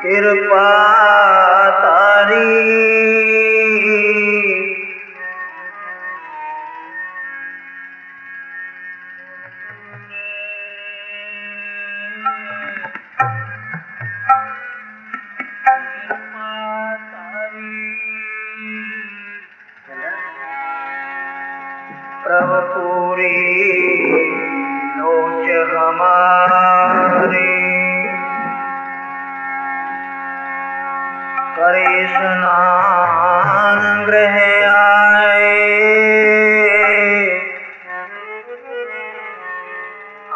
कृपा तारी प्रभु पूरी लोच हमारे करे स्नान गृह आए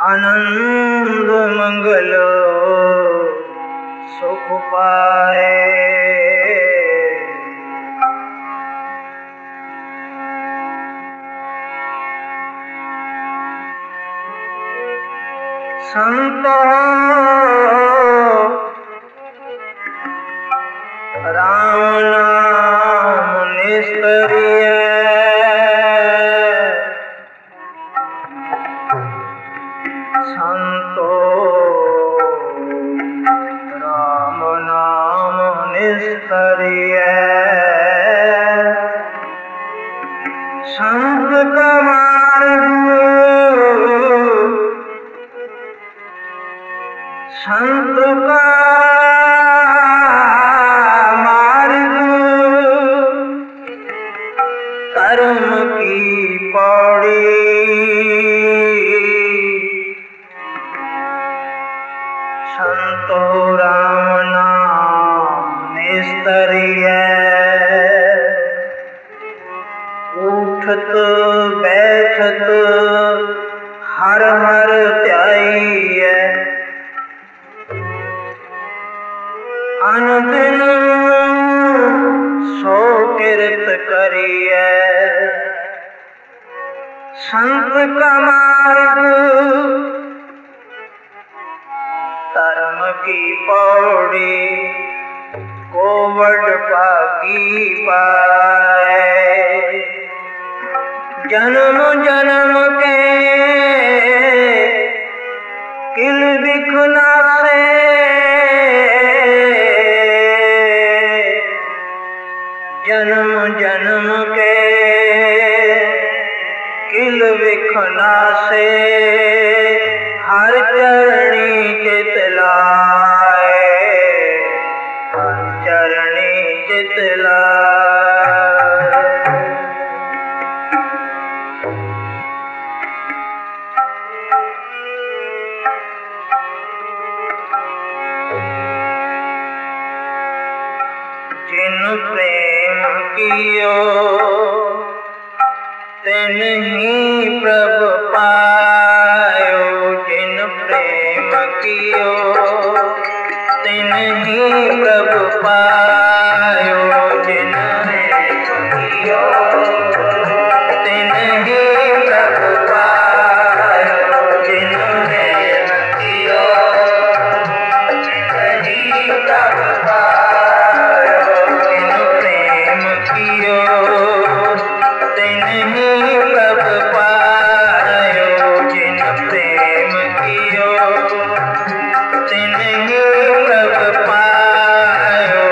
आनंद मंगल सुख पाए। संतो राम नाम निष्करिय संतो राम नाम निष्करिय संत का संत का मार्ग कर्म की पौड़ी संतो राम नाम निस्तरिय उठत बैठत हर हर त्याई अनदिन सो कीर्त करिय संत का मार्ग धर्म की पौड़ी कोवड़ पागी पाए। जन्म जन्म के किल बिखना से जन्म जन्म के किल विखना से हर चरणी चितलाए हर चरणी चितलाए। जिन प्रेम कियो तिन ही प्रभु पायो जिन प्रेम कियो तिन ही प्रभु पायो जिन प्रेम कियो तिन ही प्रभु पायो जिन प्रेम कियो तिन ही प्रभु पायो जिन प्रेम कियो तिन ही प्रभु पायो जिन प्रेम कियो तिन ही प्रभु पायो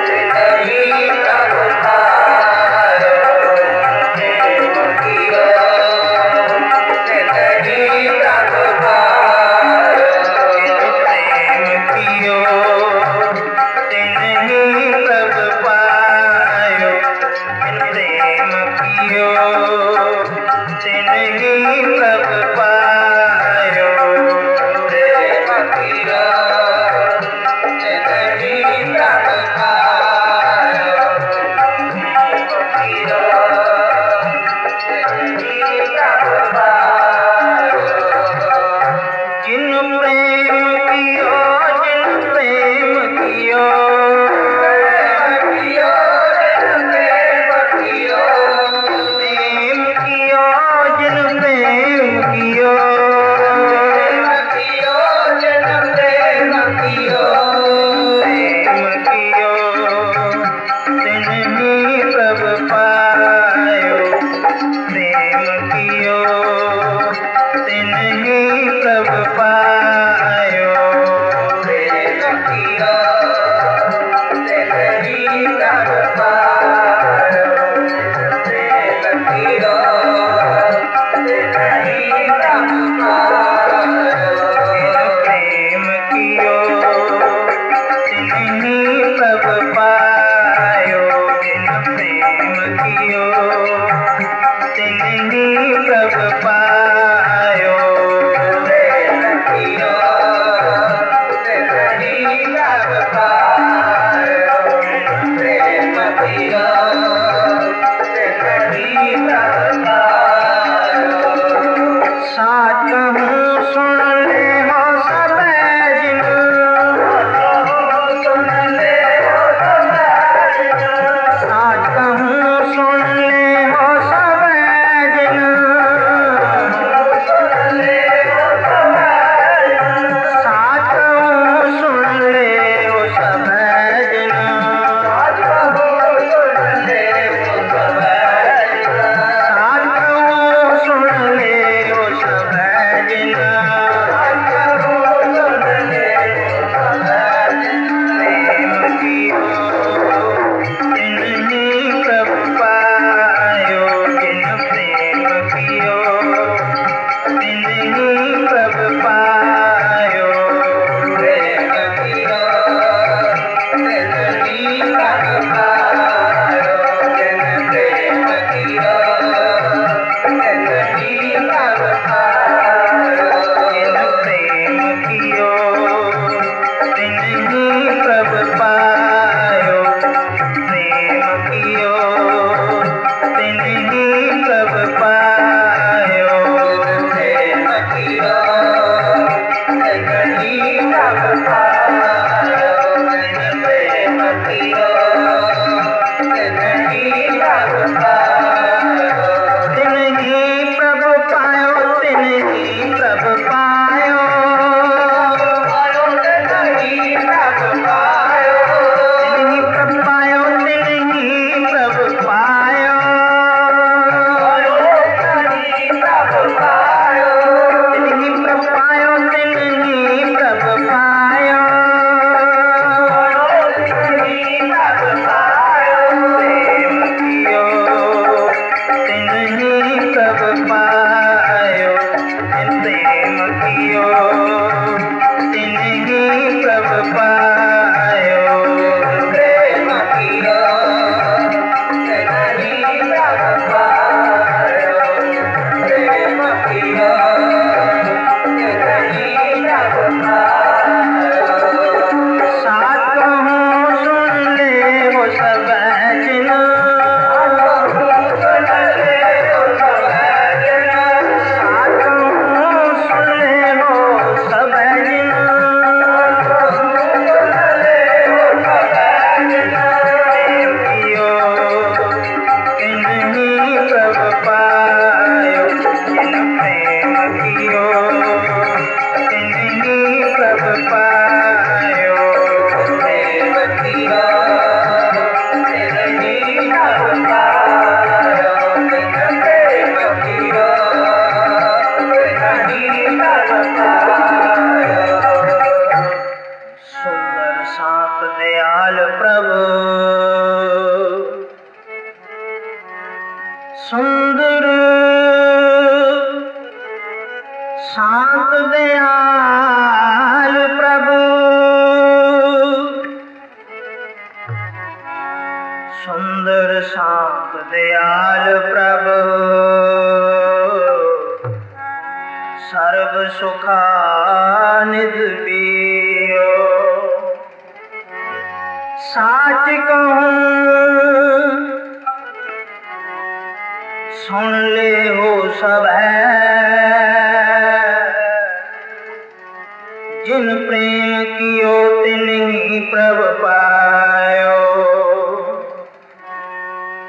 तिन ही प्रभु पायो प्रेम कियो तिन ही प्रभु पायो जिन प्रेम कियो तिन ही प्रभु पायो जिन प्रेम कियो तिन ही प्रभु पायो प्रेम कियो तिन ही प्रभु पायो प्रेम कियो तिन ही प्रभु पायो जिन प्रेम कियो जिन प्रेम कियो जिन प्रेम कियो जिन प्रेम कियो प्रेम कियो तिन ही प्रभु पायो प्रेम कियो तिन ही प्रभु पायो सुंदर शांत दयाल प्रभु, सुंदर शांत दयाल प्रभु, सर्व सुखानिध पियो। साच कहूँ सुन ले हो सब है, जिन प्रेम कियो तिन ही प्रभ पायो।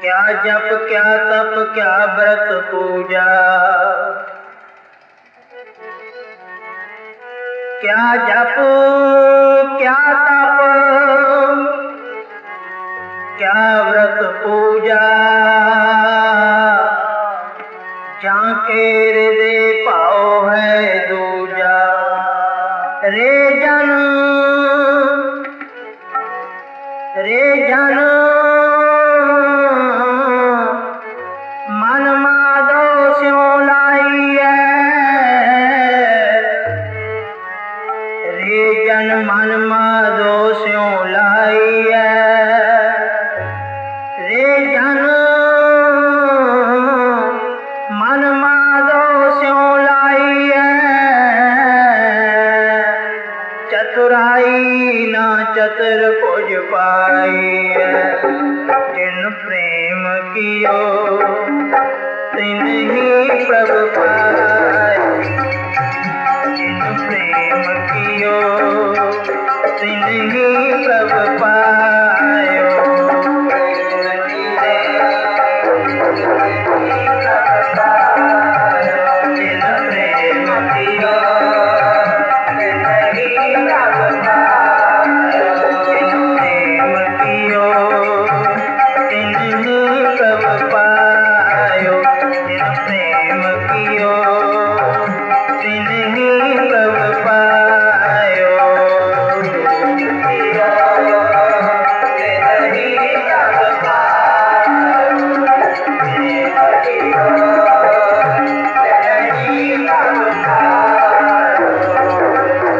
क्या जप क्या तप क्या व्रत पूजा, क्या जप क्या तप क्या व्रत पूजा, जाके हृदय पाओ है दूजा। रे जन मन माधो स्यों लाइए, रे जन मन माधो स्यों लाइए। रे जन मन माधो स्यों लाइए, चतुराई ना चतर भुज पाई। जिन प्रेम कियो तिन ही प्रभ पाए। जिन प्रेम कियो तिन ही प्रभ पायो। जिन प्रेम कियो तिन ही प्रभ पायो। जिन प्रेम कियो तिन ही प्रभ पायो। जिन प्रेम कियो तिन ही प्रभ पायो।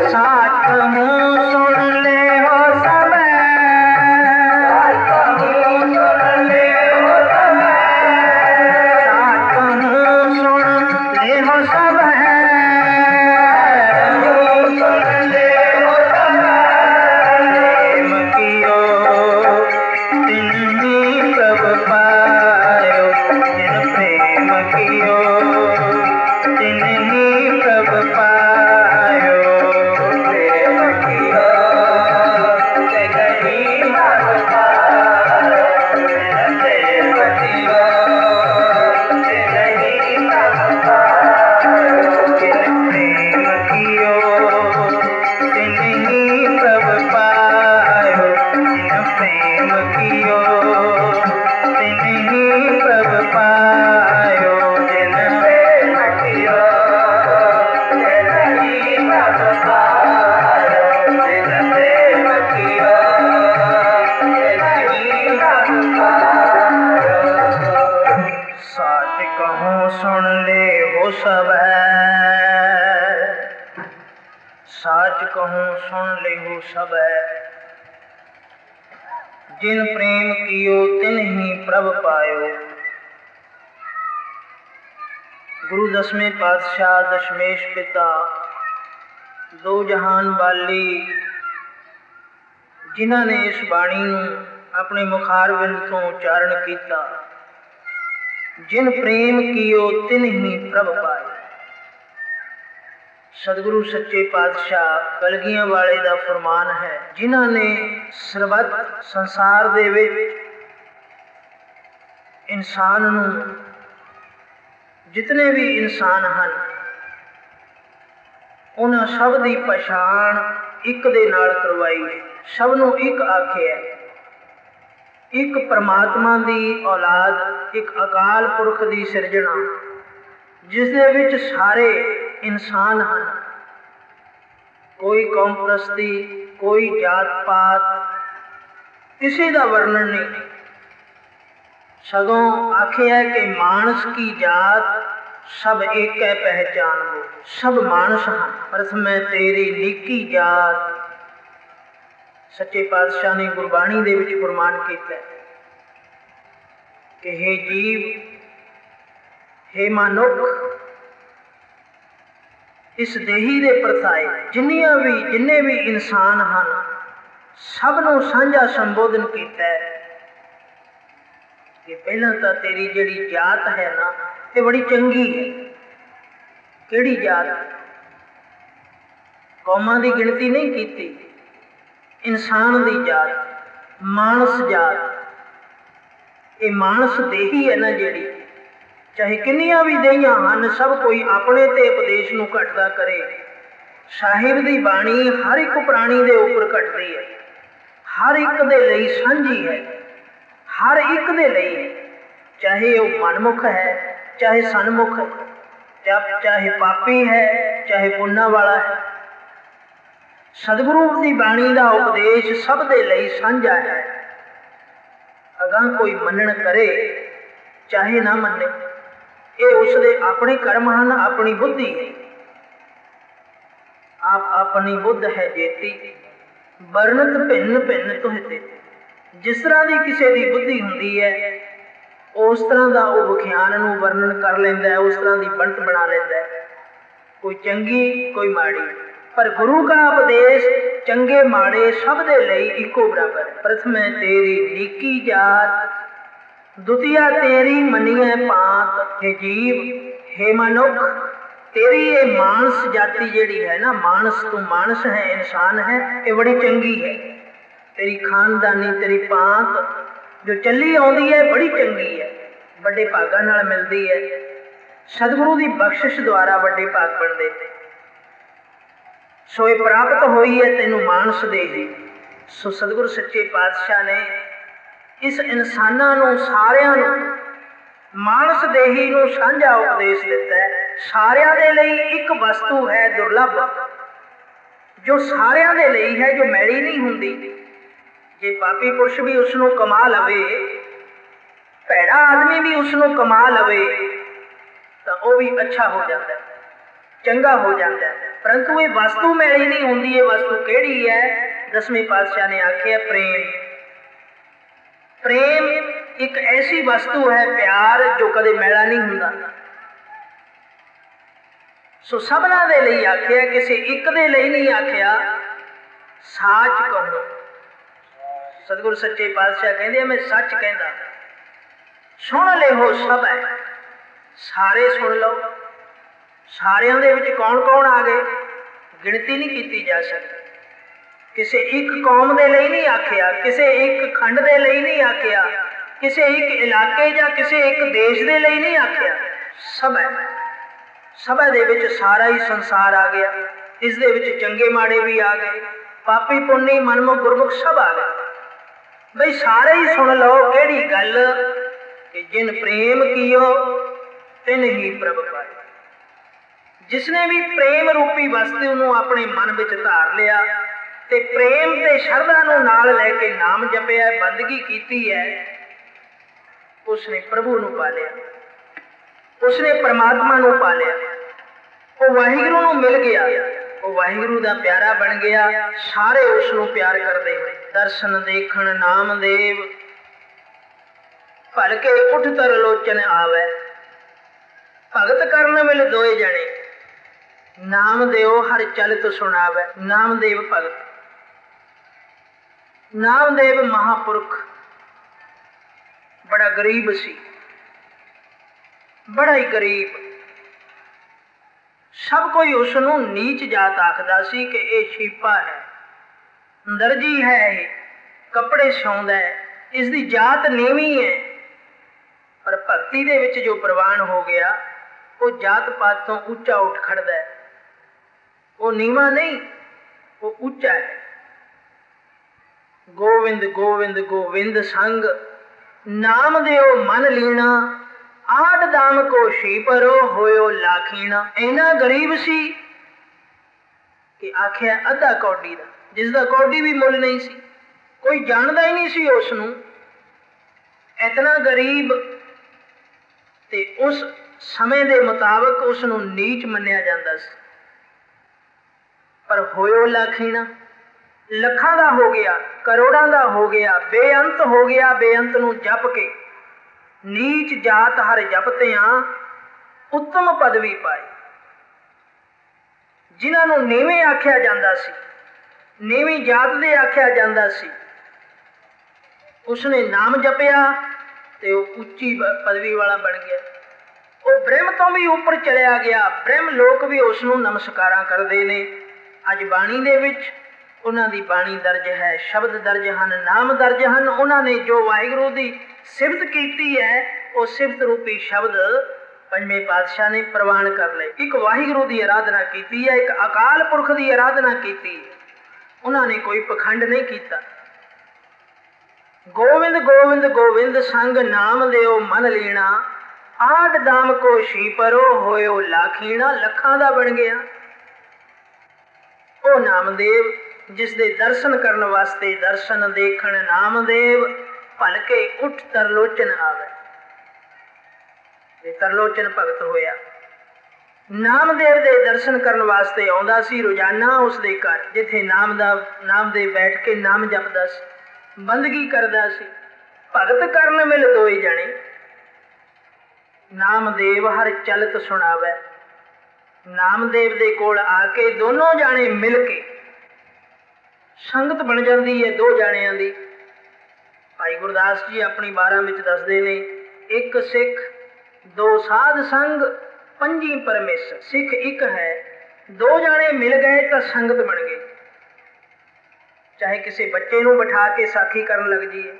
साथ मुँह सुन ले हो सब। साथ मुँह सुन ले हो सब। साथ मुँह सुन ले हो सब। सुन ले हो सब। प्रेम कियो तिन ही प्रभ पायो। जिन प्रेम कियो तिन ही प्रभ पायो। प्रेम कियो तिन ही प्रभ पायो। जिन प्रेम कियो तिन ही प्रभ पायो। जिन प्रेम कियो तिन ही प्रभ पायो। जिन प्रेम कियो तिन ही प्रभ पायो। जिन प्रेम कियो तिन ही प्रभ पायो। जिन प्रेम कियो तिन ही प्रभ पायो। साच कहूँ सुन ले हो सब है। साच कहूँ सुन ले हो सब है। जिन प्रेम कियो तिन ही प्रभ पायो। गुरु दसवें पातशाह दशमेश पिता दो जहान वाली जिन्हां ने इस बाणी नूं अपने मुखारबिंद तो उच्चारण किया। जिन प्रेम कियो तिन ही प्रभ पायो। सतगुरु सच्चे पातशाह कलगियां वाले दा फरमान है, जिन्हां ने सरबत संसार दे विच इंसान नूं, जितने भी इंसान हैं, उन्हां सब दी पछाण एक दे नाल करवाई है। सब नूं एक आखिया, एक परमात्मा दी औलाद, एक अकाल पुरख दी सिरजना, जिस दे विच सारे इंसान हैं। कोई कौम प्रस्ती, कोई जात पात, किसी का वर्णन नहीं। सगों आखिया कि मानस की जात सब एक है पहचान हो। सब मानस हैं, पर मैं तेरी निकी जात। सच्चे पातशाह ने गुरबाणी दे विच फरमान किया कि हे जीव, हे मनुख, इस देही दे परताए जिन्ने भी इंसान हैं, सब नूं सांझा संबोधन किया है कि पहला तो तेरी जिहड़ी जात है ना, ये बड़ी चंगी है। किहड़ी जात? कौमां की गिनती नहीं की, इंसान की जात, मानस जात। ये मानस देही है ना जिहड़ी, चाहे किन्नियां भी देहियां हैं, सब कोई अपने ते उपदेश नूं घटदा करे। साहिब दी बाणी हर एक प्राणी दे उपर घटदी है, हर एक दे लई सांझी है, हर एक दे लई है। चाहे वह मनमुख है, चाहे सन्मुख है, चाहे पापी है, चाहे पुण्य वाला है। सतगुरु की बाणी का उपदेश सब दे लई सांझा है। अगां कोई मनन करे चाहे ना मने, ये उसके अपने कर्म हैं, अपनी बुद्धि है। आप अपनी बुद्ध है जेती, वर्णत भिन्न भिन्न तुहते। जिस तरह की किसी की बुद्धि होंदी है, उस तरह का वह विख्यान नूं वर्णन कर लेंदा है, उस तरह की बनत बना लेंदा है। कोई चंगी, कोई माड़ी, पर गुरु का उपदेश चंगे माड़े सब दे लई इको बराबर। प्रथम तेरी नीकी जात, द्वितीया तेरी मनीए पात। हे जीव, हे मनुख, तेरी ये मानस जाति जिहड़ी है ना, मानस तू मानस है, इंसान है, ये बड़ी चंगी है। तेरी खानदानी, तेरी पात जो चली आउंदी है बड़ी चंगी है, बड़े भागां नाल मिलदी है। सतगुरु की बख्शिश द्वारा बड़े भाग बनते थे। सो ये प्राप्त हुई है तेनू मानस दे ही। सो सतगुरु सच्चे पातशाह ने इस इंसानां नूं सारियां नूं मानस देही नूं सांझा उपदेश दिता है। सारियां दे लई एक वस्तु है दुर्लभ, जो सारियां दे लई है, जो मैली नहीं हुंदी। जे पापी पुरुष भी उसनूं कमा लवे, भैड़ा आदमी भी उसनूं कमा लवे, तो वह भी अच्छा हो जाता है, चंगा हो जाता है। परंतु ये वस्तु मैली नहीं हुंदी। ये वस्तु किहड़ी है? 10वें पातशाह ने आख्या प्रेम। प्रेम एक ऐसी वस्तु है, प्यार, जो कदे मैला नहीं हुंदा। सो सबना दे लई आख्या, किसी एक दे लई नहीं आख्या। साच कहो। सतगुरु सच्चे पातशाह कहंदे मैं सच कहंदा। सुन ले हो सब है, सारे सुन लो। सारियां दे विच कौन कौन आ गए, गिणती नहीं की जा सकती। किसी एक कौम दे लई नहीं आख्या, किसी एक खंड दे लई नहीं आख्या, किसी एक इलाके या किसी एक देश दे लई नहीं आख्या। सब है, सभा दे विच सारा ही संसार आ गया। इस दे विच चंगे माड़े भी आ गए, पापी पुन्नी मनमुख गुरमुख सब आ गए। बई सारे ही सुन लो केड़ी गल कि जिन प्रेम कियो तिन ही प्रभ पाए। जिसने भी प्रेम रूपी वस्तु नूं अपने मन विच धार लिया ते प्रेम ते शरधा नूं नाल लैके नाम जपिया, बंदगी कीती है, उसने प्रभु नूं पा लिया, उसने परमात्मा नूं पा लिया। वो वाहिगुरू नूं मिल गया, वो वाहिगुरू दा प्यारा बन गया। सारे उसनूं प्यार करते हैं। दर्शन देखण नामदेव, भलके उठ तरलोचन आवे। भगत करन मिल दोए जने, नाम देओ हर चलत सुनावे। नामदेव भगत, नामदेव महापुरख बड़ा गरीब सी, बड़ा ही गरीब। सब कोई उसनूं नीच जात आखदा सी कि यह छीपा है, दर्जी है, कपड़े सिउंदा है, इसकी जात नीवीं है। पर भगती दे विच जो प्रवान हो गया, वो जात पात तो उच्चा उठ खड़दा है। वो नीवा नहीं, वो उच्चा है। गोविंद गोविंद गोविंद संग, नाम देओ मन लीना। आठ दाम को शीपरो होयो लाखीना। इना गरीब सी कि आख्या अद्धा कौडी दा, जिसका कौडी भी मुल नहीं सी, कोई जानदा ही नहीं सी उसनूं। इतना गरीब ते उस समय दे मुताबिक उसनूं नीच मन्निया जांदा सी। पर होयो लाखीना, लखां दा हो गया, करोड़ां दा हो गया, बेअंत हो गया। बेअंत नूं जप के नीच जात हर जपतियां उत्तम पदवी पाई। जिन्हां नूं नीवें आख्या जांदा सी, नीवीं जात दे आख्या जांदा सी, उसने नाम जपिया ते वो उच्ची पदवी वाला बन गया। वो ब्रह्म तो भी उपर चलिया गया। ब्रह्म लोक भी उसनूं नमस्कारां करदे ने। अज बाणी दे विच उन्हां दी बाणी दर्ज है, शब्द दर्ज हन, नाम दर्ज हन। उन्हां ने जो वाहिगुरू दी सिफत कीती है, वो सिफत रूपी शब्द पंजवें पातशाह ने प्रवान कर ले। एक वाहिगुरू की आराधना की है, एक अकाल पुरख की आराधना की है। उन्होंने कोई पखंड नहीं किया। गोविंद गोविंद गोविंद संग, नाम देओ मन लीना। आठ दाम को शीपरो होयो लाखीना। लखां दा बन गया ओ नामदेव, जिसदे दर्शन करने वास्ते दर्शन देखण नामदेव, भलके उठ तरलोचन आवे। तरलोचन भगत होया। नामदेव दे दर्शन करने वास्ते आउंदा सी रोजाना उसदे घर, जिथे नामदेव बैठ के नाम जपदा सी, बंदगी करदा सी। भगत करन मिल दोए जने, नामदेव हर चलत सुनावे। नामदेव दे कोल आके दोनों जाने मिल के ਸੰਗਤ ਬਣ ਜਾਂਦੀ ਹੈ ਦੋ ਜਾਣਿਆਂ ਦੀ। ਭਾਈ ਗੁਰਦਾਸ ਜੀ ਆਪਣੀ 12 ਵਿੱਚ ਦੱਸਦੇ ਨੇ, ਇੱਕ ਸਿੱਖ ਦੋ ਸਾਧ ਸੰਗ ਪੰਜੀ ਪਰਮੇਸ਼ਰ। ਸਿੱਖ ਇੱਕ ਹੈ, ਦੋ ਜਾਣੇ ਮਿਲ ਗਏ ਤਾਂ ਸੰਗਤ ਬਣ ਗਈ। ਚਾਹੇ ਕਿਸੇ ਬੱਚੇ ਨੂੰ ਬਿਠਾ ਕੇ ਸਾਖੀ ਕਰਨ ਲੱਗ ਜਾਈਏ,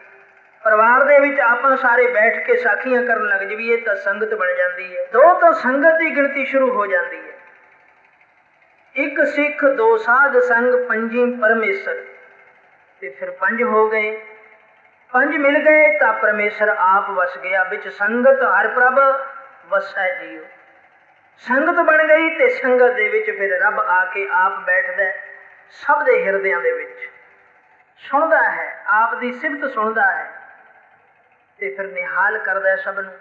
ਪਰਿਵਾਰ ਦੇ ਵਿੱਚ ਆਪਾਂ ਸਾਰੇ ਬੈਠ ਕੇ ਸਾਖੀਆਂ ਕਰਨ ਲੱਗ ਜਾਈਏ ਤਾਂ ਸੰਗਤ ਬਣ ਜਾਂਦੀ ਹੈ। ਦੋ ਤੋਂ ਸੰਗਤ ਦੀ ਗਿਣਤੀ ਸ਼ੁਰੂ ਹੋ ਜਾਂਦੀ ਹੈ। ਇੱਕ ਸਿੱਖ ਦੋ ਸਾਧ ਸੰਗ ਪੰਜੀ ਪਰਮੇਸ਼ਰ, ਤੇ ਫਿਰ ਪੰਜ ਹੋ ਗਏ। ਪੰਜ ਮਿਲ ਗਏ ਤਾਂ ਪਰਮੇਸ਼ਰ ਆਪ ਵਸ ਗਿਆ ਵਿੱਚ। ਸੰਗਤ ਹਰਿ ਪ੍ਰਭ ਵਸੈ ਜੀਉ। ਸੰਗਤ ਬਣ ਗਈ ਤੇ ਸੰਗਤ ਦੇ ਵਿੱਚ ਫਿਰ ਰੱਬ ਆ ਕੇ ਆਪ ਬੈਠਦਾ ਸਭ ਦੇ ਹਿਰਦਿਆਂ ਦੇ ਵਿੱਚ, ਸੁਣਦਾ ਹੈ, ਆਪ ਦੀ ਸਿਫਤ ਸੁਣਦਾ ਹੈ ਤੇ ਫਿਰ ਨਿਹਾਲ ਕਰਦਾ ਸਭ ਨੂੰ।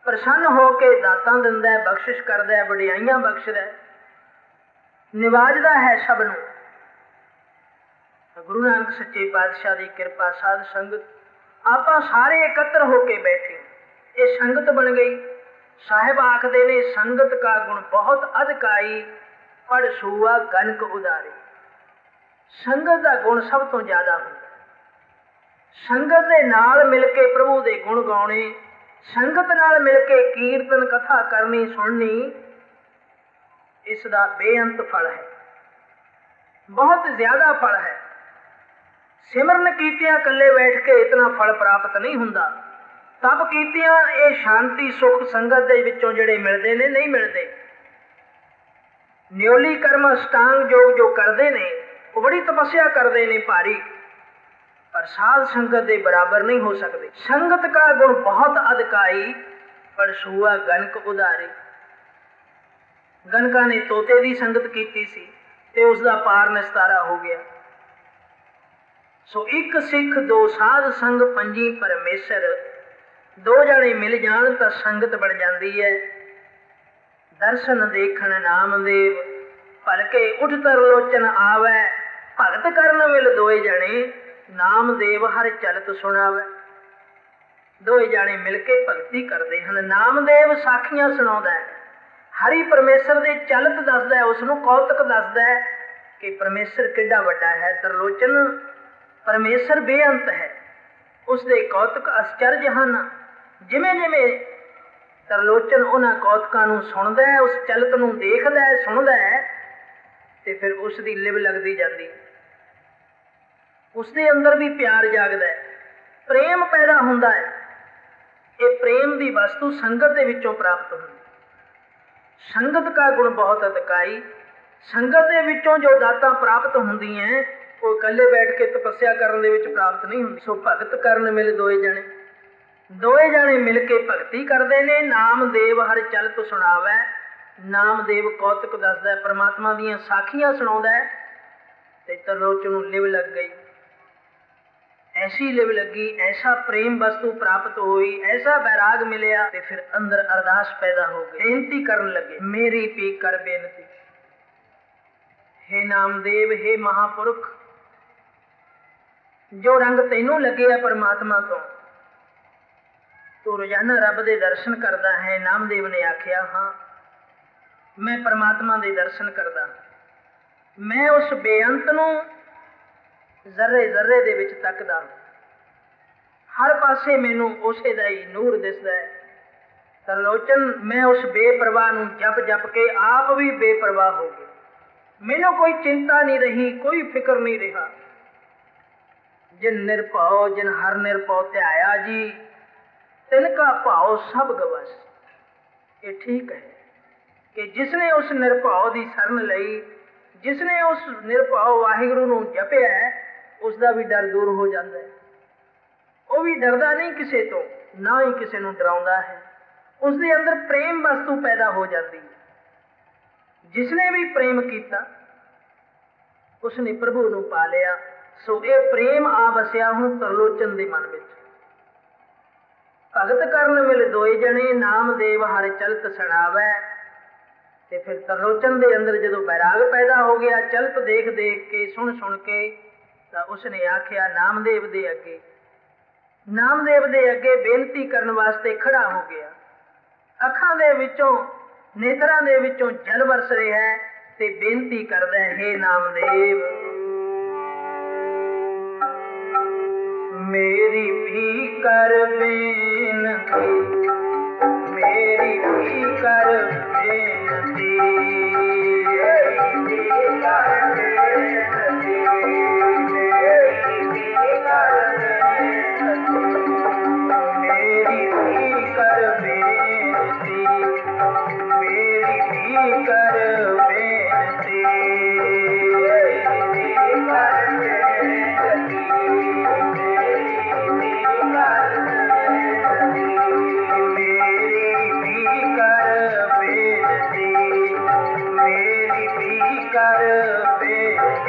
ਪ੍ਰਸੰਨ ਹੋ ਕੇ ਦਾਤਾਂ ਦਿੰਦਾ, ਬਖਸ਼ਿਸ਼ ਕਰਦਾ, ਵਡਿਆਈਆਂ ਬਖਸ਼ਦਾ, ਨਿਵਾਜਦਾ ਹੈ ਸਭ ਨੂੰ। ਗੁਰੂ ਨਾਨਕ ਸੱਚੇ ਪਾਤਸ਼ਾਹ ਦੀ ਕਿਰਪਾ, ਸਾਧ ਸੰਗਤ, ਆਪਾਂ ਸਾਰੇ ਇਕੱਤਰ ਹੋ ਕੇ ਬੈਠੇ, ਇਹ ਸੰਗਤ ਬਣ ਗਈ। ਸਾਹਿਬ ਆਖਦੇ ਨੇ, ਸੰਗਤ ਕਾ ਗੁਣ ਬਹੁਤ ਅਧਿਕਾਈ, ਪੜ ਸੂਆ ਗਨਕ ਉਦਾਰੀ। ਸੰਗਤ ਦਾ ਗੁਣ ਸਭ ਤੋਂ ਜ਼ਿਆਦਾ ਹੁੰਦਾ। ਸੰਗਤ ਦੇ ਨਾਲ ਮਿਲ ਕੇ ਪ੍ਰਭੂ ਦੇ ਗੁਣ ਗਾਉਣੇ, ਸੰਗਤ ਨਾਲ ਮਿਲ ਕੇ ਕੀਰਤਨ ਕਥਾ ਕਰਨੀ, ਸੁਣਨੀ, ਇਸ ਦਾ ਬੇਅੰਤ ਫਲ ਹੈ, ਬਹੁਤ ਜ਼ਿਆਦਾ ਫਲ ਹੈ। ਸਿਮਰਨ ਕੀਤਿਆਂ ਇਕੱਲੇ ਬੈਠ ਕੇ ਇਤਨਾ ਫਲ ਪ੍ਰਾਪਤ ਨਹੀਂ ਹੁੰਦਾ। ਤਪ ਕੀਤਿਆਂ ਇਹ ਸ਼ਾਂਤੀ ਸੁਖ ਸੰਗਤ ਦੇ ਵਿੱਚੋਂ ਜਿਹੜੇ ਮਿਲਦੇ ਨੇ ਨਹੀਂ ਮਿਲਦੇ। ਨਿਉਲੀ ਕਰਮ ਅਸ਼ਟਾਂਗ ਯੋਗ ਜੋ ਕਰਦੇ ਨੇ ਉਹ ਬੜੀ ਤਪੱਸਿਆ ਕਰਦੇ ਨੇ ਭਾਰੀ, ਪਰ ਸਾਧ ਸੰਗਤ ਦੇ ਬਰਾਬਰ ਨਹੀਂ ਹੋ ਸਕਦੇ। ਸੰਗਤ ਕਾ ਗੁਣ ਬਹੁਤ ਅਧਿਕਾਈ, ਪਰ ਸੂਆ ਗਨਕ ਉਦਾਰੀ। ਗਨਕਾਂ ਨੇ ਤੋਤੇ ਦੀ ਸੰਗਤ ਕੀਤੀ ਸੀ ਤੇ ਉਸ ਦਾ ਪਾਰ ਨਿਸਤਾਰਾ ਹੋ ਗਿਆ। ਸੋ ਇੱਕ ਸਿੱਖ ਦੋ ਸਾਧ ਸੰਗ ਪੰਜੀ ਪਰਮੇਸ਼ਰ, ਦੋ ਜਾਣੇ ਮਿਲ ਜਾਣ ਤਾਂ ਸੰਗਤ ਬਣ ਜਾਂਦੀ ਹੈ। ਦਰਸ਼ਨ ਦੇਖਣ ਨਾਮਦੇਵ, ਭਲਕੇ ਉਠ ਤਰਲੋਚਨ ਆਵੈ। ਭਗਤ ਕਰਨ ਵਿਲ ਦੋਏ ਜਣੇ, ਨਾਮਦੇਵ ਹਰ ਚਲਤ ਸੁਣਾਵੈ। ਦੋਏ ਜਾਣੇ ਮਿਲ ਕੇ ਭਗਤੀ ਕਰਦੇ ਹਨ। ਨਾਮਦੇਵ ਸਾਖੀਆਂ ਸੁਣਾਉਂਦਾ ਹੈ, ਹਰੀ ਪਰਮੇਸ਼ਰ ਦੇ ਚਲਤ ਦੱਸਦਾ ਹੈ, ਉਸ ਨੂੰ ਕੌਤਕ ਦੱਸਦਾ ਹੈ ਕਿ ਪਰਮੇਸ਼ਰ ਕਿੱਡਾ ਵੱਡਾ ਹੈ। ਤਰਲੋਚਨ ਪਰਮੇਸ਼ਰ ਬੇਅੰਤ ਹੈ, ਉਸ ਦੇ ਕੌਤਕ ਅਸਚਰਜ ਹਨ। ਜਿਵੇਂ ਜਿਵੇਂ ਤਰਲੋਚਨ ਉਹਨਾਂ ਕੌਤਕਾਂ ਨੂੰ ਸੁਣਦਾ ਹੈ, ਉਸ ਚਲਤ ਨੂੰ ਦੇਖਦਾ ਹੈ, ਸੁਣਦਾ ਹੈ, ਤੇ ਫਿਰ ਉਸ ਦੀ ਲਿਵ ਲੱਗਦੀ ਜਾਂਦੀ, ਉਸ ਦੇ ਅੰਦਰ ਵੀ ਪਿਆਰ ਜਾਗਦਾ ਹੈ, ਪ੍ਰੇਮ ਪੈਦਾ ਹੁੰਦਾ ਹੈ। ਇਹ ਪ੍ਰੇਮ ਦੀ ਵਸਤੂ ਸੰਗਤ ਦੇ ਵਿੱਚੋਂ ਪ੍ਰਾਪਤ ਹੁੰਦੀ। ਸੰਗਤ ਕਾ ਗੁਣ ਬਹੁਤ ਅਧਿਕਾਈ, ਸੰਗਤ ਦੇ ਵਿੱਚੋਂ ਜੋ ਦਾਤਾਂ ਪ੍ਰਾਪਤ ਹੁੰਦੀਆਂ ਉਹ ਇਕੱਲੇ ਬੈਠ ਕੇ ਤਪੱਸਿਆ ਕਰਨ ਦੇ ਵਿੱਚ ਪ੍ਰਾਪਤ ਨਹੀਂ ਹੁੰਦੀ। ਸੋ ਭਗਤ ਕਰਨ ਮਿਲ ਦੋਏ ਜਣੇ, ਦੋਏ ਜਾਣੇ ਮਿਲ ਕੇ ਭਗਤੀ ਕਰਦੇ ਨੇ। ਨਾਮਦੇਵ ਹਰ ਚਲਤ ਸੁਣਾਵੈ। ਨਾਮਦੇਵ ਕੌਤਕ ਦੱਸਦਾ, ਪਰਮਾਤਮਾ ਦੀਆਂ ਸਾਖੀਆਂ ਸੁਣਾਉਂਦਾ ਤੇ ਤਰਲੋਚਨ ਨੂੰ ਲਿਵ ਲੱਗ ਗਈ। ਐਸੀ ਲਿਵ ਲੱਗੀ, ਐਸਾ ਪ੍ਰੇਮ ਵਸਤੂ ਪ੍ਰਾਪਤ ਹੋਈ, ਐਸਾ ਵੈਰਾਗ ਮਿਲਿਆ ਤੇ ਫਿਰ ਅੰਦਰ ਅਰਦਾਸ ਪੈਦਾ ਹੋ ਗਈ। ਬੇਨਤੀ ਕਰਨ ਲੱਗੇ, ਮੇਰੀ ਪੀ ਕਰ ਬੇਨਤੀ, ਹੇ ਨਾਮਦੇਵ, ਹੇ ਮਹਾਪੁਰਖ, ਜੋ ਰੰਗ ਤੈਨੂੰ ਲੱਗਿਆ ਪਰਮਾਤਮਾ ਤੋਂ, ਤੂੰ ਰੋਜ਼ਾਨਾ ਰੱਬ ਦੇ ਦਰਸ਼ਨ ਕਰਦਾ ਹੈ। ਨਾਮਦੇਵ ਨੇ ਆਖਿਆ, ਹਾਂ ਮੈਂ ਪਰਮਾਤਮਾ ਦੇ ਦਰਸ਼ਨ ਕਰਦਾ। ਮੈਂ ਉਸ ਬੇਅੰਤ ਨੂੰ ਜ਼ਰਰੇ ਜ਼ਰਰੇ ਦੇ ਵਿੱਚ ਤੱਕਦਾ, ਹਰ ਪਾਸੇ ਮੈਨੂੰ ਉਸੇ ਦਾ ਹੀ ਨੂਰ ਦਿਸਦਾ ਹੈ। ਤਰਲੋਚਨ, ਮੈਂ ਉਸ ਬੇਪਰਵਾਹ ਨੂੰ ਜਪ ਜਪ ਕੇ ਆਪ ਵੀ ਬੇਪਰਵਾਹ ਹੋ ਗਿਆ। ਮੈਨੂੰ ਕੋਈ ਚਿੰਤਾ ਨਹੀਂ ਰਹੀ, ਕੋਈ ਫਿਕਰ ਨਹੀਂ ਰਿਹਾ। ਜਿਨ ਨਿਰਭਉ ਜਿਨ ਹਰ ਨਿਰਭਉ ਧਿਆਇਆ ਜੀ, ਤਿਨ ਕਾ ਭਾਉ ਸਭ ਗਵਸ। ਇਹ ਠੀਕ ਹੈ ਕਿ ਜਿਸਨੇ ਉਸ ਨਿਰਭਉ ਦੀ ਸ਼ਰਨ ਲਈ, ਜਿਸਨੇ ਉਸ ਨਿਰਭਉ ਵਾਹਿਗੁਰੂ ਨੂੰ ਜਪਿਆ, ਉਸ ਦਾ ਵੀ ਡਰ ਦੂਰ ਹੋ ਜਾਂਦਾ ਹੈ। ਉਹ ਵੀ ਡਰਦਾ ਨਹੀਂ ਕਿਸੇ ਤੋਂ, ਨਾ ਹੀ ਕਿਸੇ ਨੂੰ ਡਰਾਉਂਦਾ ਹੈ। ਉਸ ਦੇ ਅੰਦਰ ਪ੍ਰੇਮ ਵਸਤੂ ਪੈਦਾ ਹੋ ਜਾਂਦੀ ਹੈ। ਜਿਸਨੇ ਵੀ ਪ੍ਰੇਮ ਕੀਤਾ ਉਸਨੇ ਪ੍ਰਭੂ ਨੂੰ ਪਾ ਲਿਆ। ਸੋ ਇਹ ਪ੍ਰੇਮ ਆ ਵਸਿਆ ਹੁਣ ਤਰਲੋਚਨ ਦੇ ਮਨ ਵਿੱਚ। ਭਗਤ ਕਰਨ ਮਿਲ ਦੋਏ ਜਣੇ, ਨਾਮਦੇਵ ਹਰ ਚਲਤ ਸੁਣਾਵੈ। ਤੇ ਫਿਰ ਤਰਲੋਚਨ ਦੇ ਅੰਦਰ ਜਦੋਂ ਵੈਰਾਗ ਪੈਦਾ ਹੋ ਗਿਆ, ਚਲਤ ਦੇਖ ਦੇਖ ਕੇ, ਸੁਣ ਸੁਣ ਕੇ, ਤਾਂ ਉਸਨੇ ਆਖਿਆ ਨਾਮਦੇਵ ਦੇ ਅੱਗੇ, ਨਾਮਦੇਵ ਦੇ ਅੱਗੇ ਬੇਨਤੀ ਕਰਨ ਵਾਸਤੇ ਖੜਾ ਹੋ ਗਿਆ। ਅੱਖਾਂ ਦੇ ਵਿੱਚੋਂ, ਨੇਤਰਾਂ ਦੇ ਵਿੱਚੋਂ ਜਲ ਵਰਸ ਰਿਹਾ ਤੇ ਬੇਨਤੀ ਕਰਦਾ, ਹੇ ਨਾਮਦੇਵ, कर बेनती, मेरी भी कर बेनती, मेरी भी कर बेनती, मेरी भी कर बेनती, मेरी भी कर बेनती, मेरी भी कर बेनती, मेरी भी कर बेनती,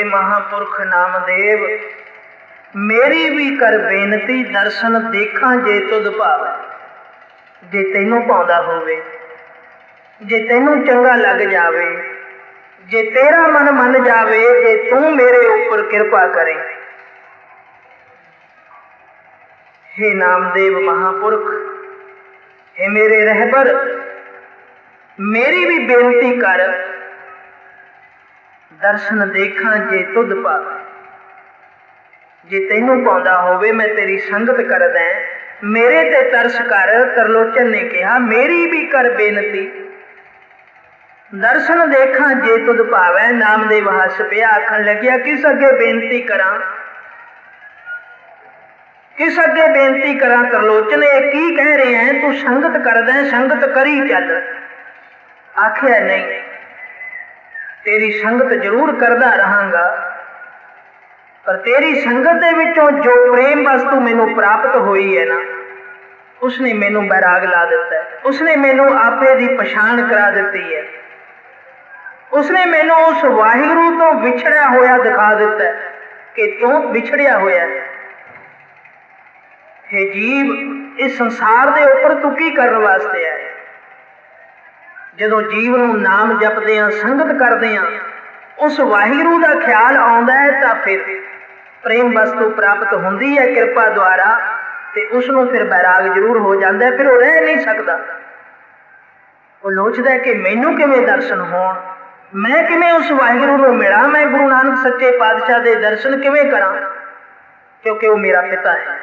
महापुरख नामदेव, मेरी भी कर बेनती, दर्शन देखा जे तुध भावे। जे तैनू पाउंदा होवे, जे तैनू चंगा लग जावे, जे तेरा मन मन जावे, जे तू मेरे ऊपर कृपा करे। हे नामदेव महापुरख, हे मेरे रहबर, मेरी भी बेनती कर, दर्शन देखा जे तुध पावे। जे तैनू पाउंदा होवे मैं तेरी संगत करदा, मेरे ते तरस कर। तरलोचन ने कहा मेरी भी कर बेनती, दर्शन देखा जे तुध पावे। नामदेव हस पिया, आखन लग्या किस अगे बेनती करा, किस अगे बेनती करा। तरलोचन ये की कह रहे हैं, तू संगत करदा, संगत करी चल। आखिया नहीं, तेरी संगत जरूर करदा रहांगा, पर तेरी संगत दे विचों जो प्रेम वस्तु मैनू प्राप्त हुई है ना, उसने मैनू बैराग ला दिता है, उसने मैनू आपे दी पछाण करा दी है, उसने मैनू उस वाहिगुरू तो विछड़िया होया दिखा दिता है कि तू विछड़िया होया है। हे जीव, इस संसार दे उपर तू की करन वास्ते आया। जदों जीव नूं नाम जपदे आ, संगत करदे आ, उस वाहिगुरू दा ख्याल आउंदा है तां फिर प्रेम वस्तु प्राप्त हुंदी है किरपा द्वारा, ते उसनूं फिर बैराग जरूर हो जांदा है, फिर वो रह नहीं सकदा। वो लोचदा है कि मैनू किवें दर्शन होण, मैं किवें उस वाहिगुरू नूं मिलां, मैं गुरु नानक सच्चे पातशाह दे दर्शन किवें करां, क्योंकि वो मेरा पिता है,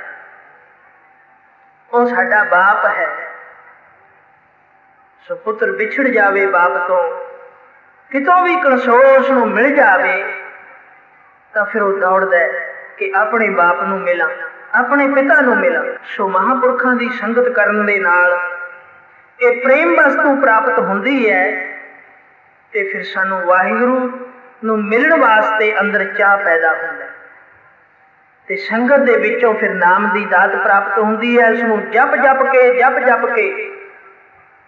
वो साडा बाप है। सो पुत्र विछड़ जावे बाप तो, कितों भी कंसोल उसनूं मिल जावे, तो फिर वो दौड़दा है कि अपने बाप नूं मिलां, अपने पिता नूं मिलां। सो महापुरखां दी संगत करन दे नाल ये प्रेम वस्तु प्राप्त हुंदी है, ते फिर सानूं वाहिगुरू नूं मिलण वास्ते अंदर चाह पैदा हुंदा है, ते संगत दे विचों फिर नाम दी दात प्राप्त हुंदी है। उसनूं जप जप के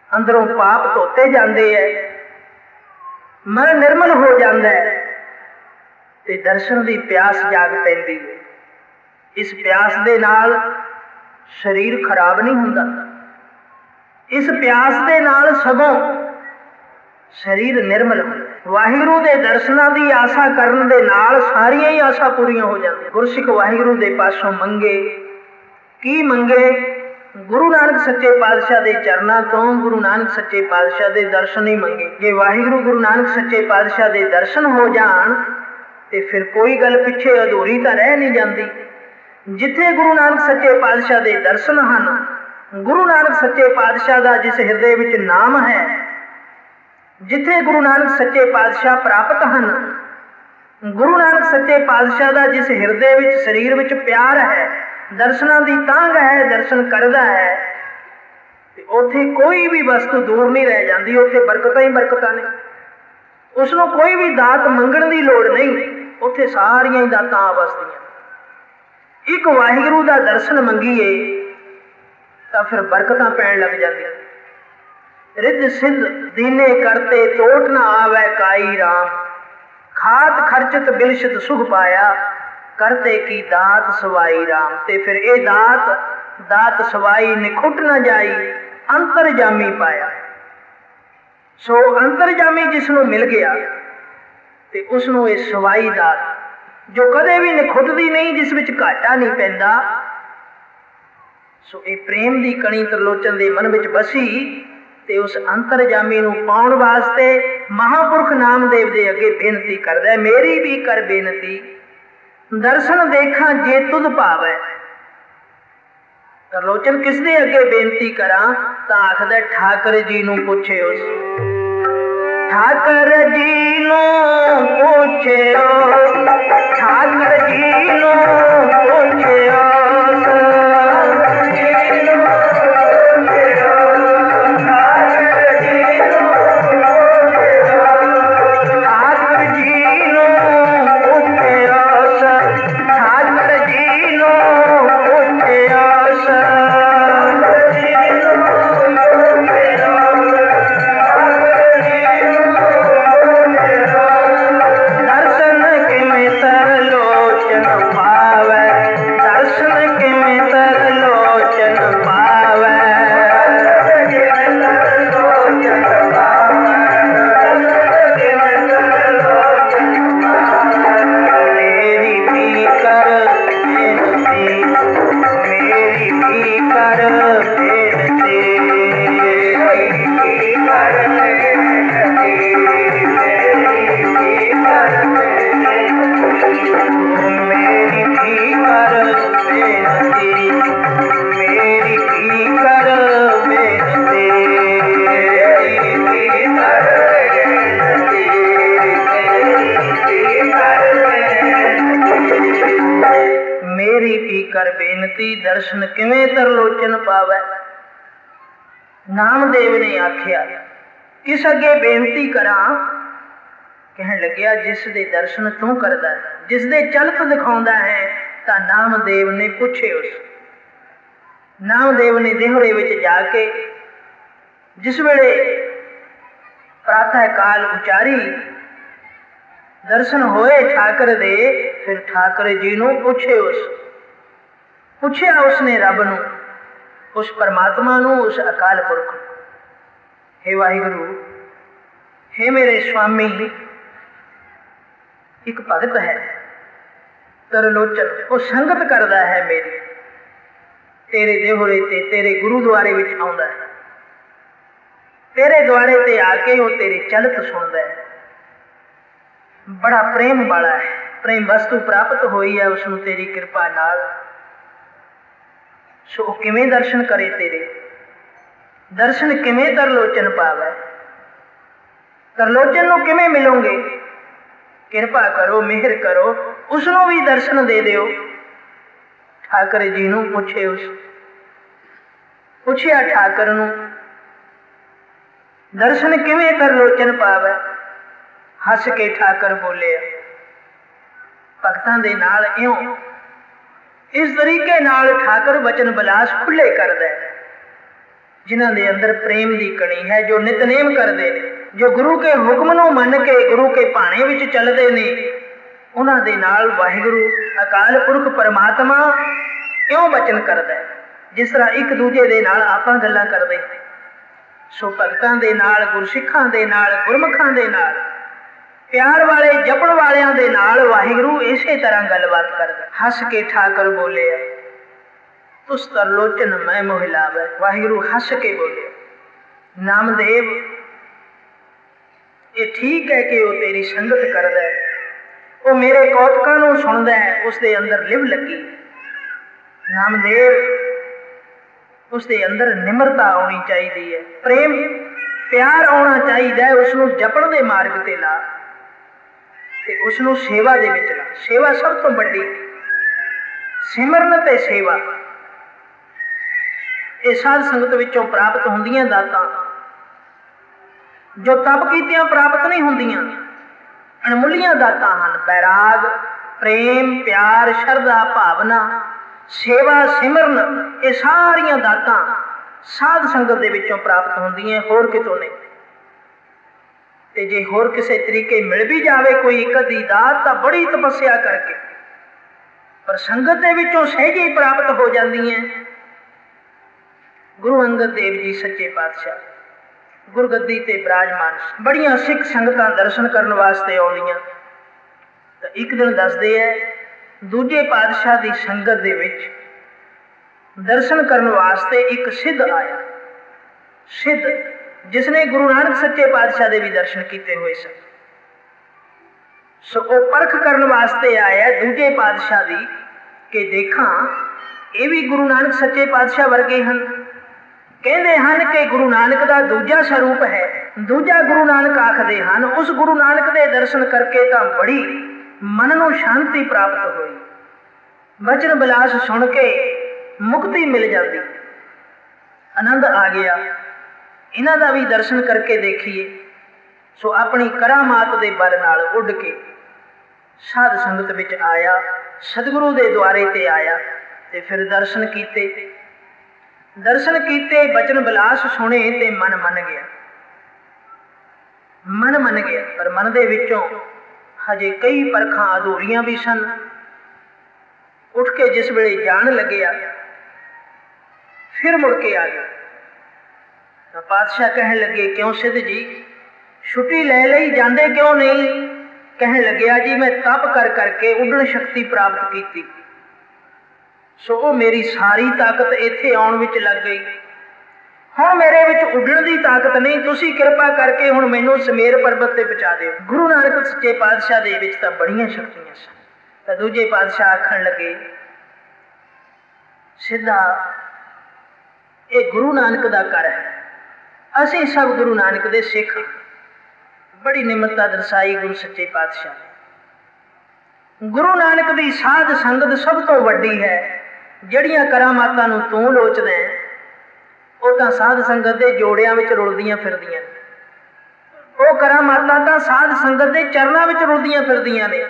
अंदरों पाप धोते जाते हैं, मन निर्मल हो जाता है, ते दर्शन की प्यास जाग पैंदी है। इस प्यास दे नाल शरीर खराब नहीं हुंदा, इस प्यास दे नाल सगों शरीर निर्मल हुंदा। वाहिगुरू दे दर्शनां दी आशा करन दे नाल सारियां ही आशा पूरीआं हो जांदियां। गुरसिख वाहिगुरू दे पासों मंगे की मंगे, गुरु नानक सच्चे पातशाह दे चरनां तो गुरु नानक सच्चे पातशाह दे दर्शन ही मंगे। जे वाहिगुरू गुरु नानक सच्चे पातशाह दे दर्शन हो जाण ते फिर कोई गल पिछे अधूरी तां रह नहीं जाती। जिथे गुरु नानक सच्चे पातशाह दे दर्शन हन, गुरु नानक सच्चे पातशाह दा जिस हिरदे विच नाम है, जिथे गुरु नानक सच्चे पातशाह प्राप्त हन, गुरु नानक सच्चे पातशाह दा जिस हिरदे विच शरीर विच प्यार है, दर्शनां दी तांघ है, दर्शन करदा है ते उत्थे कोई भी वस्तु दूर नहीं रह जाती, उत्थे बरकतां ही बरकतां ने। उसनूं कोई भी दात मंगण दी लोड़ नहीं, उत्थे सारियां ही दातां आ वसदियां। एक वाहिगुरू दा दर्शन मंगीए तां फिर बरकतां पैण लग जांदियां। रिद्ध सिद्ध दीने करते तोट न आवे काई राम, खात खर्चत बिलशत सुख पाया, करते की दात सवाई राम। ते फिर ये दात सवाई निखुट न जाई, अंतरजामी पाया। सो अंतरजामी जिसनों मिल गया ते उसनों ये सवाई दात जो कदे भी निखुटदी नहीं, जिस विच घाटा नहीं पैंदा, सो ये प्रेम दी कणी त्रिलोचन दे मन विच बसी ते उस अंतरजामी नूं पाउण वास्ते महापुरख नामदेव दे अगे बेनती करदा है, मेरी भी कर बेनती, दर्शन देखा जे तुध भावै। त्रिलोचन किस दे अगे बेनती करा तां आखदा ठाकर जी नूं पुछिओ, ठाकर जी नूं पुछिओ, ठाकर जी नूं पुछिओ, दर्शन किवें तरलोचन पावै। नामदेव ने आख्या किस अगे बेनती करा, कहन लग्या जिस दे दर्शन तू करदा है, जिस दे चलत दिखाउंदा है। तां नामदेव ने पुछे, उस नामदेव ने देहरे विच जाके जिस वेले प्रातः काल उचारी, दर्शन होए ठाकर दे, फिर ठाकर जी नूं पुछे, पुछया उसने रब नूं, उस परमात्मा नूं, उस अकाल पुरख, हे वाहिगुरु, हे मेरे स्वामी, एक भगत है तरलोचन, वो संगत करदा है मेरी, तेरे देहरे ते तेरे गुरुद्वारे विच आउंदा है, तेरे द्वारे ते आके वो तेरी चलत सुनदा है, बड़ा प्रेम वाला है, प्रेम वस्तु प्राप्त होई है उसनूं तेरी कृपा नाल। सो किवें दर्शन करे तेरे, दर्शन किवें तरलोचन पावै, तरलोचन नूं किवें मिलोगे, किरपा करो, मेहर करो, उसनों भी दर्शन दे दिओ। ठाकर जी नूं पुछे, पुछया ठाकर नूं दर्शन किवें तरलोचन पावै। हस के ठाकर बोले, भगतां दे नाल इउं इस तरीके नाल ठाकर वचन विलास खुले करदा है, जिन्हां दे अंदर प्रेम दी कणी है, जो नितनेम करदे ने, जो गुरु के हुक्म नूं मन के गुरु के भाणे विच चलदे ने, उन्हां दे नाल वाहिगुरु अकाल पुरख परमात्मा इउं वचन करदा है जिस तरह एक दूजे दे नाल आपां गल्लां करदे। सो भगतां दे नाल, गुरसिखां दे नाल, गुरमुखां दे नाल, प्यार वाले जपण वालियां दे नाल वाहिगुरु इसे तरह गलबात करदा। हस के ठाकर बोले, तुस तरलोचन मैं मोह लावै। वाहिगुरु हस के बोले, नामदेव ये ठीक है कि वो तेरी संगत करदा है, वो मेरे कौतकां नूं सुणदा है, उसदे अंदर लिव लगी। नामदेव उसदे अंदर निमरता आनी चाहिए है, प्रेम प्यार आना चाहिए, उसनूं जपण दे मार्ग ते ला ते उसनूं सेवा दे विच ला। सेवा सब तो बड़ी, सिमरन ते सेवा ये साध संगत विचों प्राप्त होंदियां दातां, जो तप कीतियां प्राप्त नहीं होंदियां। अणमुलियां दातां हन। बैराग, प्रेम, प्यार, शरधा, भावना, सेवा, सिमरन, ये सारियां दातां साध संगत दे विचों प्राप्त होंदियां, होर कितों नहीं। ते जे होर किसी तरीके मिल भी जावे कोई एक अद्धी दात तां बड़ी तपस्या करके, पर संगत दे विचों सहजे ही प्राप्त हो जाती है। गुरु अंगद देव जी सच्चे पातशाह गुरगद्दी ते विराजमान, बड़ियां सिख संगतां दर्शन करने वास्ते आउंदियां। तो एक दिन दसदे है दूजे पातशाह की संगत दे विच दर्शन करने वास्ते एक सिद्ध आया। सिद्ध जिसने गुरु नानक सच्चे पातशाह के भी दर्शन किए हुए सन। सो वो परख करने वास्ते आया दूजे पातशाह की कि देखा ये भी गुरु नानक सच्चे पातशाह वर्गे हैं। कहते हैं कि गुरु नानक का दूजा स्वरूप है, दूजा गुरु नानक आखते हैं। उस गुरु नानक के दर्शन करके तो बड़ी मन को शांति प्राप्त हुई, वचन बिलास सुन के मुक्ति मिल जाती, आनंद आ गया। इन्हां दा भी दर्शन करके देखिए। सो अपनी करामात के बल नाल उड़ के साध संगत विच आया, सतगुरु के द्वारे ते आया ते फिर दर्शन कीते। दर्शन कीते, बचन बिलास सुने ते मन मन गया। मन मन गया, पर मन दे विचों हजे कई परखां अधूरियां भी सन। उठ के जिस वेले जान लग्या फिर मुड़ के आ गया। तो पातशाह कहन लगे क्यों सिद्ध जी छुट्टी ले लई, जांदे क्यों नहीं? कहन लग्या जी मैं तप कर करके उड़न शक्ति प्राप्त की, सो मेरी सारी ताकत इत्थे आउण विच लग गई। हुण मेरे विच उड़न की ताकत नहीं, तुसी किरपा करके हुण मैनूं समेर पर्वत ते पहुंचा दिओ। गुरु नानक सच्चे पातशाह दे विच तां बड़ियां शक्तियां सन। तो दूजे पातशाह आखण लगे सिद्धा ये गुरु नानक दा घर है, असीं सब गुरु नानक दे सिख। बड़ी निमरता दर्शाई गुरु सच्चे पातशाह ने। गुरु नानक दी साध संगत सब तो वड्डी है। जड़ियां करामातां नूं तूं लोचदा है वो तां साध संगत दे जोड़ियां विच रुलदियां फिरदियां ने। वो करामातां तां साध संगत दे चरनां विच रुलदियां फिरदियां ने।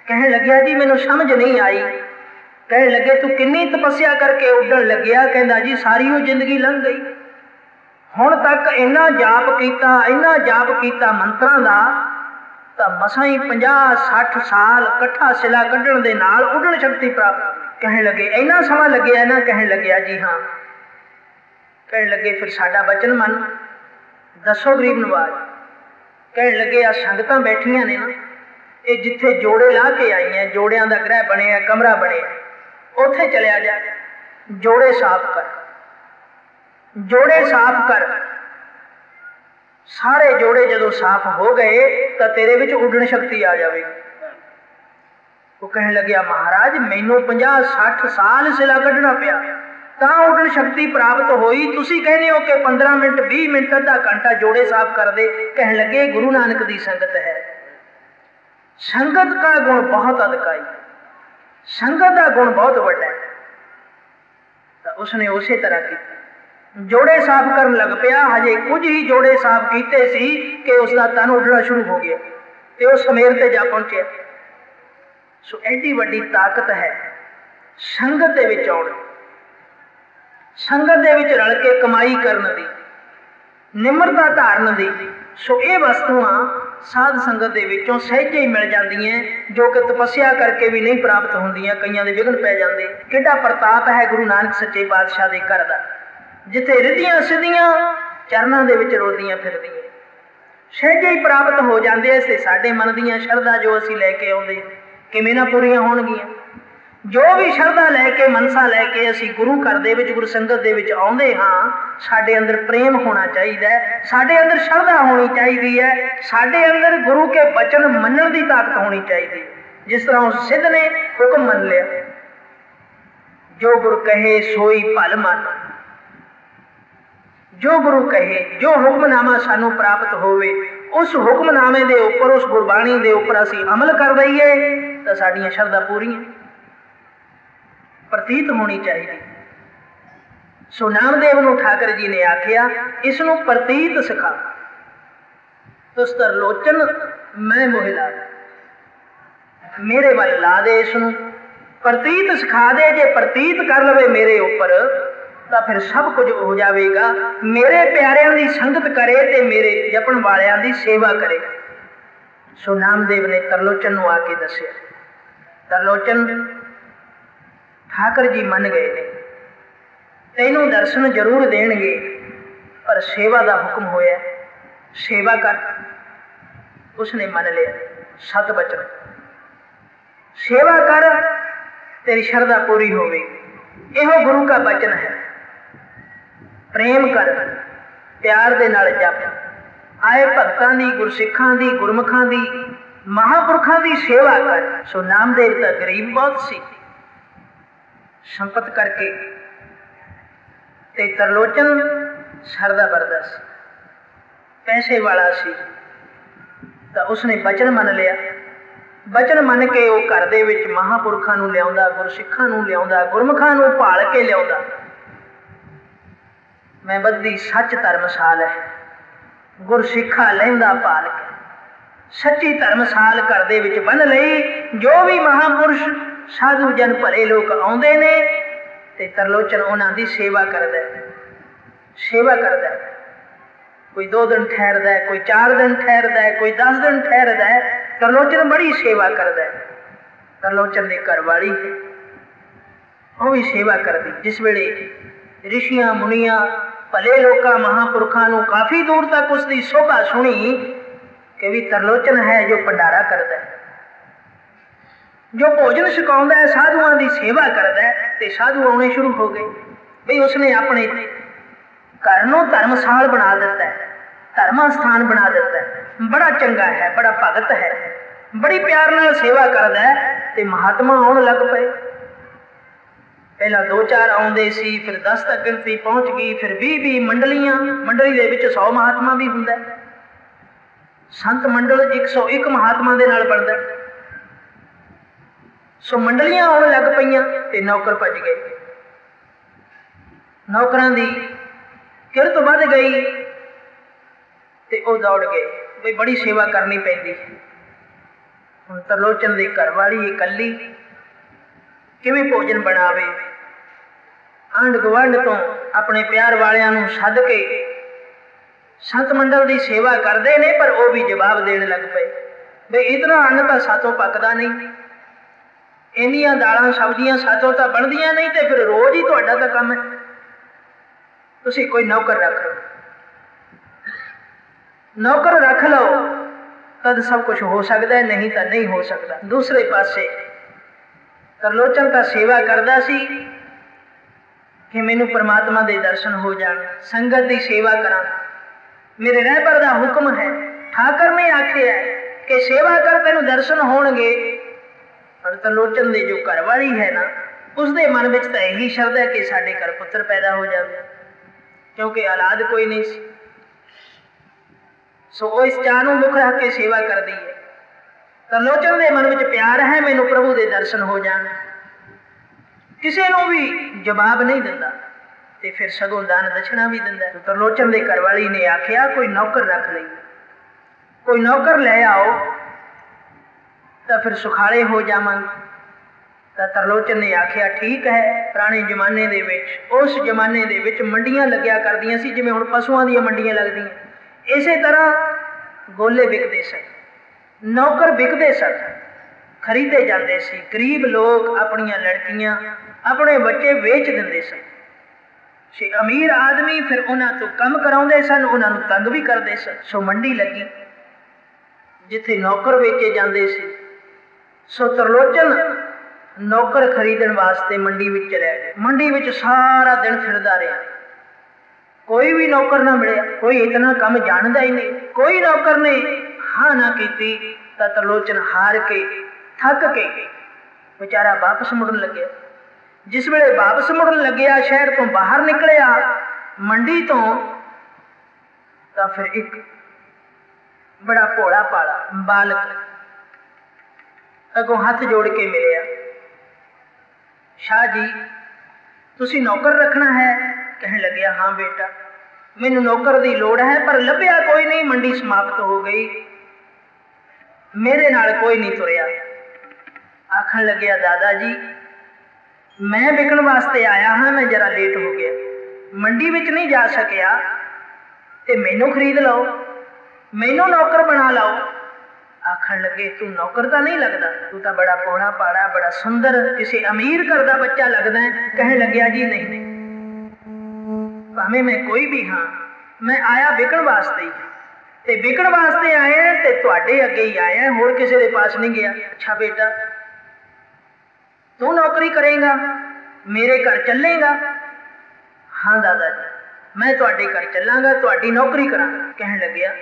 कहन लग्या जी मैनूं समझ नहीं आई। कहन लगे तू किन्नी तपस्या करके उड्डण लग्या? कहंदा जी सारी वो जिंदगी लंघ गई, हुण तक इन्ना जाप कीता, इन्ना जाप कीता मंत्रां दा, तां मसां ही 50-60 साल कट्ठा सिला कड्ढण दे नाल उड्डण शक्ति प्राप्त। कहन लगे इन्ना समा लग्या ना? कहन लग्या जी हाँ। कहन लगे फिर साडा वचन मन, दसो गरीब नवाज। कहन लगे आ संगतां बैठियां ने ना, ये जिथे जोड़े ला के आई हैं, जोड़ियां दा गृह बने, कमरा बने, उत्थे चलिया जा, जोड़े साफ कर, जोड़े साफ कर। सारे जोड़े जदों साफ हो गए तो तेरे विच उड्डण शक्ति आ जाएगी। वो कहन लग्या महाराज मैनूं 50-60 साल सिला कढ़ना पिया तां उड्डण शक्ति प्राप्त होई, तुसीं कहने हो कि 15 मिनट 20 मिनट अद्धा घंटा जोड़े साफ कर दे। कहन लगे गुरु नानक दी संगत है, संगत का गुण बहुत अधिकाई, संगत का गुण बहुत वड्डा है। तो उसने उसे तरह की जोड़े साफ करन लग पिया। हजे कुछ ही जोड़े साफ कीते सी कि उसका तन उड्डना शुरू हो गया ते वो समेर ते जा पहुंचे। सो एडी वड्डी ताकत है संगत दे विच आउण, संगत दे विच रल के कमाई करन दी, निमरता धारन दी। सो ये वस्तुआं साध संगत दे विचों सहजे ही मिल जांदियां, जो कि तपस्या करके भी नहीं प्राप्त होंदियां। कईयां दे विघन पै जांदे। किड्डा प्रताप है गुरु नानक सच्चे पातशाह दे घर दा, जिथे रिधियां सिद्धियां चरनां दे विच रोदियां फिरदियां सहजे ही प्राप्त हो जांदे। इस साडे मन दीयां शरधा जो असीं लैके आउंदे किवें ना पूरीआं होणगीआं। जो भी शरधा लैके मनसा लैके असीं गुरु घर दे विच गुरु संगत दे विच आउंदे हां, साडे अंदर प्रेम होना चाहिए, साडे अंदर श्रद्धा होनी चाहिए है, साडे अंदर गुरु के वचन मनण दी ताकत होनी चाहिए। जिस तरह उस सिद्ध ने हुक्म मन लिया, जो गुरु कहे सोई भल मन, जो गुरु कहे, जो हुक्मनामा सानू प्राप्त होवे उस हुक्मनामे दे उपर, उस गुरबाणी दे उपर असीं अमल कर दईए तो साडियां शरधा पूरीआं। ਪ੍ਰਤੀਤ ਹੋਣੀ ਚਾਹੀਦੀ। ਸੋ ਨਾਮਦੇਵ ਨੂੰ ਠਾਕਰ ਜੀ ਨੇ ਆਖਿਆ, ਇਸ ਨੂੰ ਪ੍ਰਤੀਤ ਸਿਖਾ। ਤੁਸ ਤਰਲੋਚਨ ਮੈਂ ਮੋਹਿ ਲਾ, ਮੇਰੇ ਵੱਲ ਲਾ ਦੇ, ਇਸ ਨੂੰ ਪ੍ਰਤੀਤ ਸਿਖਾ ਦੇ। ਜੇ ਪ੍ਰਤੀਤ ਕਰ ਲਵੇ ਮੇਰੇ ਉੱਪਰ ਤਾਂ ਫਿਰ ਸਭ ਕੁਝ ਹੋ ਜਾਵੇਗਾ। ਮੇਰੇ ਪਿਆਰਿਆਂ ਦੀ ਸੰਗਤ ਕਰੇ ਤੇ ਮੇਰੇ ਜਪਣ ਵਾਲਿਆਂ ਦੀ ਸੇਵਾ ਕਰੇ। ਸੋ ਨਾਮਦੇਵ ਨੇ ਤਰਲੋਚਨ ਨੂੰ ਆ ਕੇ ਦੱਸਿਆ। ਤਰਲੋਚਨ, ਠਾਕਰ ਜੀ ਮੰਨ ਗਏ ਨੇ, ਤੈਨੂੰ ਦਰਸ਼ਨ ਜ਼ਰੂਰ ਦੇਣਗੇ, ਪਰ ਸੇਵਾ ਦਾ ਹੁਕਮ ਹੋਇਆ, ਸੇਵਾ ਕਰ। ਉਸਨੇ ਮੰਨ ਲਿਆ ਸਤ ਬਚਨ, ਸੇਵਾ ਕਰ, ਤੇਰੀ ਸ਼ਰਧਾ ਪੂਰੀ ਹੋਵੇਗੀ। ਇਹੋ ਗੁਰੂ ਕਾ ਬਚਨ ਹੈ। ਪ੍ਰੇਮ ਕਰ, ਪਿਆਰ ਦੇ ਨਾਲ ਜਪ। ਆਏ ਭਗਤਾਂ ਦੀ, ਗੁਰਸਿੱਖਾਂ ਦੀ, ਗੁਰਮੁਖਾਂ ਦੀ, ਮਹਾਂਪੁਰਖਾਂ ਦੀ ਸੇਵਾ ਕਰ। ਸੋ ਨਾਮਦੇਵ ਤਾਂ ਗਰੀਬ ਬਹੁਤ ਸੀ, ਸੰਪਤ ਕਰਕੇ, ਤੇ ਤਰਲੋਚਨ ਸਰਦਾ ਵਰਦਾ ਸੀ, ਪੈਸੇ ਵਾਲਾ ਸੀ। ਤਾਂ ਉਸਨੇ ਬਚਨ ਮੰਨ ਲਿਆ। ਬਚਨ ਮੰਨ ਕੇ ਉਹ ਘਰ ਦੇ ਵਿੱਚ ਮਹਾਂਪੁਰਖਾਂ ਨੂੰ ਲਿਆਉਂਦਾ, ਗੁਰਸਿੱਖਾਂ ਨੂੰ ਲਿਆਉਂਦਾ, ਗੁਰਮੁਖਾਂ ਨੂੰ ਭਾਲ ਕੇ ਲਿਆਉਂਦਾ। ਮੈਂ ਬੱਧੀ ਸੱਚ ਧਰਮਸਾਲ ਹੈ, ਗੁਰਸਿੱਖਾ ਲਹਿੰਦਾ ਭਾਲ ਕੇ। ਸੱਚੀ ਧਰਮਸਾਲ ਘਰ ਦੇ ਵਿੱਚ ਬੰਨ ਲਈ। ਜੋ ਵੀ ਮਹਾਂਪੁਰਸ਼ ਸਾਧੂ ਜਨ ਭਲੇ ਲੋਕ ਆਉਂਦੇ ਨੇ ਤੇ ਤਰਲੋਚਨ ਉਹਨਾਂ ਦੀ ਸੇਵਾ ਕਰਦਾ, ਸੇਵਾ ਕਰਦਾ। ਕੋਈ 2 ਦਿਨ ਠਹਿਰਦਾ, ਕੋਈ 4 ਦਿਨ ਠਹਿਰਦਾ, ਕੋਈ 10 ਦਿਨ ਠਹਿਰਦਾ। ਤਰਲੋਚਨ ਬੜੀ ਸੇਵਾ ਕਰਦਾ। ਤਰਲੋਚਨ ਦੀ ਘਰਵਾਲੀ ਉਹ ਵੀ ਸੇਵਾ ਕਰਦੀ। ਜਿਸ ਵੇਲੇ ਰਿਸ਼ੀਆਂ ਮੁਨੀਆਂ ਭਲੇ ਲੋਕਾਂ ਮਹਾਂਪੁਰਖਾਂ ਨੂੰ ਕਾਫੀ ਦੂਰ ਤੱਕ ਉਸਦੀ ਸ਼ੋਭਾ ਸੁਣੀ ਕਿ ਵੀ ਤਰਲੋਚਨ ਹੈ ਜੋ ਭੰਡਾਰਾ ਕਰਦਾ, ਜੋ ਭੋਜਨ ਛਕਾਉਂਦਾ ਹੈ, ਸਾਧੂਆਂ ਦੀ ਸੇਵਾ ਕਰਦਾ, ਤੇ ਸਾਧੂ ਆਉਣੇ ਸ਼ੁਰੂ ਹੋ ਗਏ। ਬਈ ਉਸਨੇ ਆਪਣੇ ਘਰ ਨੂੰ ਧਰਮਸਾਲ ਬਣਾ ਦਿੱਤਾ, ਧਰਮਾਂ ਸਥਾਨ ਬਣਾ ਦਿੱਤਾ। ਬੜਾ ਚੰਗਾ ਹੈ, ਬੜਾ ਭਗਤ ਹੈ, ਬੜੀ ਪਿਆਰ ਨਾਲ ਸੇਵਾ ਕਰਦਾ ਹੈ। ਤੇ ਮਹਾਤਮਾ ਆਉਣ ਲੱਗ ਪਏ। ਪਹਿਲਾਂ 2-4 ਆਉਂਦੇ ਸੀ, ਫਿਰ 10 ਤੱਕ ਗਿਣਤੀ ਪਹੁੰਚ ਗਈ, ਫਿਰ 20 ਮੰਡਲੀਆਂ। ਮੰਡਲੀ ਦੇ ਵਿੱਚ 100 ਮਹਾਤਮਾ ਵੀ ਹੁੰਦਾ। ਸੰਤ ਮੰਡਲ 101 ਮਹਾਤਮਾ ਦੇ ਨਾਲ ਬਣਦਾ। ਸੋ ਮੰਡਲੀਆਂ ਆਉਣ ਲੱਗ ਪਈਆਂ ਤੇ ਨੌਕਰ ਭੱਜ ਗਏ। ਨੌਕਰਾਂ ਦੀ ਕਿਰਤ ਵੱਧ ਗਈ ਤੇ ਉਹ ਦੌੜ ਗਏ। ਬਈ ਬੜੀ ਸੇਵਾ ਕਰਨੀ ਪੈਂਦੀ। ਹੁਣ ਤਰਲੋਚਨ ਦੀ ਘਰਵਾਲੀ ਇਕੱਲੀ ਕਿਵੇਂ ਭੋਜਨ ਬਣਾਵੇ? ਆਂਢ ਗੁਆਂਢ ਤੋਂ ਆਪਣੇ ਪਿਆਰ ਵਾਲਿਆਂ ਨੂੰ ਸੱਦ ਕੇ ਸੰਤ ਮੰਡਲ ਦੀ ਸੇਵਾ ਕਰਦੇ ਨੇ, ਪਰ ਉਹ ਵੀ ਜਵਾਬ ਦੇਣ ਲੱਗ ਪਏ ਬਈ ਇਤਨਾ ਅੰਨ ਤਾਂ ਸਾਤੋਂ ਪੱਕਦਾ ਨਹੀਂ, ਇੰਨੀਆਂ ਦਾਲਾਂ ਸਬਜ਼ੀਆਂ ਸਾਤੋਂ ਤਾਂ ਬਣਦੀਆਂ ਨਹੀਂ, ਤੇ ਫਿਰ ਰੋਜ਼ ਹੀ ਤੁਹਾਡਾ ਤਾਂ ਕੰਮ ਹੈ, ਤੁਸੀਂ ਕੋਈ ਨੌਕਰ ਰੱਖ ਲਓ। ਨੌਕਰ ਰੱਖ ਲਓ ਤਦ ਸਭ ਕੁਝ ਹੋ ਸਕਦਾ, ਨਹੀਂ ਤਾਂ ਨਹੀਂ ਹੋ ਸਕਦਾ। ਦੂਸਰੇ ਪਾਸੇ ਤਰਲੋਚਨ ਤਾਂ ਸੇਵਾ ਕਰਦਾ ਸੀ ਕਿ ਮੈਨੂੰ ਪਰਮਾਤਮਾ ਦੇ ਦਰਸ਼ਨ ਹੋ ਜਾਣ, ਸੰਗਤ ਦੀ ਸੇਵਾ ਕਰਾਂ, ਮੇਰੇ ਰਹਿਬਰ ਦਾ ਹੁਕਮ ਹੈ, ਠਾਕਰ ਨੇ ਆਖਿਆ ਕਿ ਸੇਵਾ ਕਰ ਤੈਨੂੰ ਦਰਸ਼ਨ ਹੋਣਗੇ। ਪਰ ਤਰਲੋਚਨ ਦੀ ਜੋ ਘਰਵਾਲੀ ਹੈ ਨਾ, ਉਸਦੇ ਮਨ ਵਿੱਚ ਤਾਂ ਇਹੀ ਸ਼ਬਦ ਹੈ ਕਿ ਸਾਡੇ ਘਰ ਪੁੱਤਰ ਪੈਦਾ ਹੋ ਜਾਵੇ, ਕਿਉਂਕਿ ਔਲਾਦ ਕੋਈ ਨਹੀਂ ਸੀ। ਸੋ ਉਹ ਇਸ ਚਾਅ ਨੂੰ ਮੁੱਖ ਰੱਖ ਕੇ ਸੇਵਾ ਕਰਦੀ ਹੈ। ਤਰਲੋਚਨ ਦੇ ਮਨ ਵਿੱਚ ਪਿਆਰ ਹੈ, ਮੈਨੂੰ ਪ੍ਰਭੂ ਦੇ ਦਰਸ਼ਨ ਹੋ ਜਾਣ। ਕਿਸੇ ਨੂੰ ਵੀ ਜਵਾਬ ਨਹੀਂ ਦਿੰਦਾ ਤੇ ਫਿਰ ਸਗੋਂ ਦਾਨ ਦਛਣਾ ਵੀ ਦਿੰਦਾ। ਤਰਲੋਚਨ ਦੇ ਘਰਵਾਲੀ ਨੇ ਆਖਿਆ ਕੋਈ ਨੌਕਰ ਰੱਖ ਲਈ, ਕੋਈ ਨੌਕਰ ਲੈ ਆਓ ਤਾਂ ਫਿਰ ਸੁਖਾਲੇ ਹੋ ਜਾਵਾਂਗੇ। ਤਾਂ ਤਰਲੋਚਨ ਨੇ ਆਖਿਆ ਠੀਕ ਹੈ। ਪੁਰਾਣੇ ਜ਼ਮਾਨੇ ਦੇ ਵਿੱਚ, ਉਸ ਜ਼ਮਾਨੇ ਦੇ ਵਿੱਚ ਮੰਡੀਆਂ ਲੱਗਿਆ ਕਰਦੀਆਂ ਸੀ, ਜਿਵੇਂ ਹੁਣ ਪਸ਼ੂਆਂ ਦੀਆਂ ਮੰਡੀਆਂ ਲੱਗਦੀਆਂ, ਇਸੇ ਤਰ੍ਹਾਂ ਗੋਲੇ ਵਿਕਦੇ ਸਨ, ਨੌਕਰ ਵਿਕਦੇ ਸਨ, ਖਰੀਦੇ ਜਾਂਦੇ ਸੀ। ਗਰੀਬ ਲੋਕ ਆਪਣੀਆਂ ਲੜਕੀਆਂ, ਆਪਣੇ ਬੱਚੇ ਵੇਚ ਦਿੰਦੇ ਸਨ। ਅਮੀਰ ਆਦਮੀ ਫਿਰ ਉਹਨਾਂ ਤੋਂ ਕੰਮ ਕਰਾਉਂਦੇ ਸਨ, ਉਹਨਾਂ ਨੂੰ ਤੰਗ ਵੀ ਕਰਦੇ ਸਨ। ਸੋ ਮੰਡੀ ਲੱਗੀ ਜਿੱਥੇ ਨੌਕਰ ਵੇਚੇ ਜਾਂਦੇ ਸੀ। ਸੋ ਤਰਲੋਚਨ ਨੌਕਰ ਖਰੀਦਣ ਵਾਸਤੇ ਮੰਡੀ ਵਿੱਚ ਚਲਿਆ ਗਿਆ। ਮੰਡੀ ਵਿੱਚ ਸਾਰਾ ਦਿਨ ਫਿਰਦਾ ਰਿਹਾ, ਕੋਈ ਵੀ ਨੌਕਰ ਨਾ ਮਿਲਿਆ। ਕੋਈ ਇਤਨਾ ਕੰਮ ਜਾਣਦਾ ਹੀ ਨਹੀਂ। ਕੋਈ ਨੌਕਰ ਨੇ ਹਾਂ ਨਾ ਕੀਤੀ ਤਾਂ ਤਰਲੋਚਨ ਹਾਰ ਕੇ, ਥੱਕ ਕੇ ਵਿਚਾਰਾ ਵਾਪਸ ਮੁੜਨ ਲੱਗਿਆ। ਜਿਸ ਵੇਲੇ ਵਾਪਸ ਮੁੜਨ ਲੱਗਿਆ, ਸ਼ਹਿਰ ਤੋਂ ਬਾਹਰ ਨਿਕਲਿਆ ਮੰਡੀ ਤੋਂ, ਤਾਂ ਫਿਰ ਇੱਕ ਬੜਾ ਭੋਲਾ ਭਾਲਾ ਬਾਲਕ ਅੱਗੋਂ ਹੱਥ ਜੋੜ ਕੇ ਮਿਲਿਆ। शाह जी तुसी नौकर रखना है? कहने लगे हाँ बेटा, मैनू नौकर की लोड़ है, पर लभ्या कोई नहीं, मंडी समाप्त हो गई, मेरे नाल कोई नहीं तुरया। आखन लग्या दादा जी मैं विकण वास्ते आया हाँ, मैं जरा लेट हो गया, मंडी विच नहीं जा सकिया, ते मैनू खरीद लो, मैनू नौकर बना लो। आखन लगे तू नौकर तो नहीं लगता, तू तो बड़ा पौड़ा पाड़ा, बड़ा सुंदर, किसी अमीर घर का बच्चा लगता है। कहने लग्या जी नहीं नहीं, भावें मैं कोई भी हाँ, मैं आया विकण वास्ते ही, ते विकण वास्ते आया ते तुहाडे अगे ही आया, होर किसी के पास नहीं गया। अच्छा बेटा तू नौकरी करेगा, मेरे घर चलेगा? हाँ दादा जी मैं तुहाडे घर चलांगा, तुहाडी नौकरी करांगा। कहन लग्या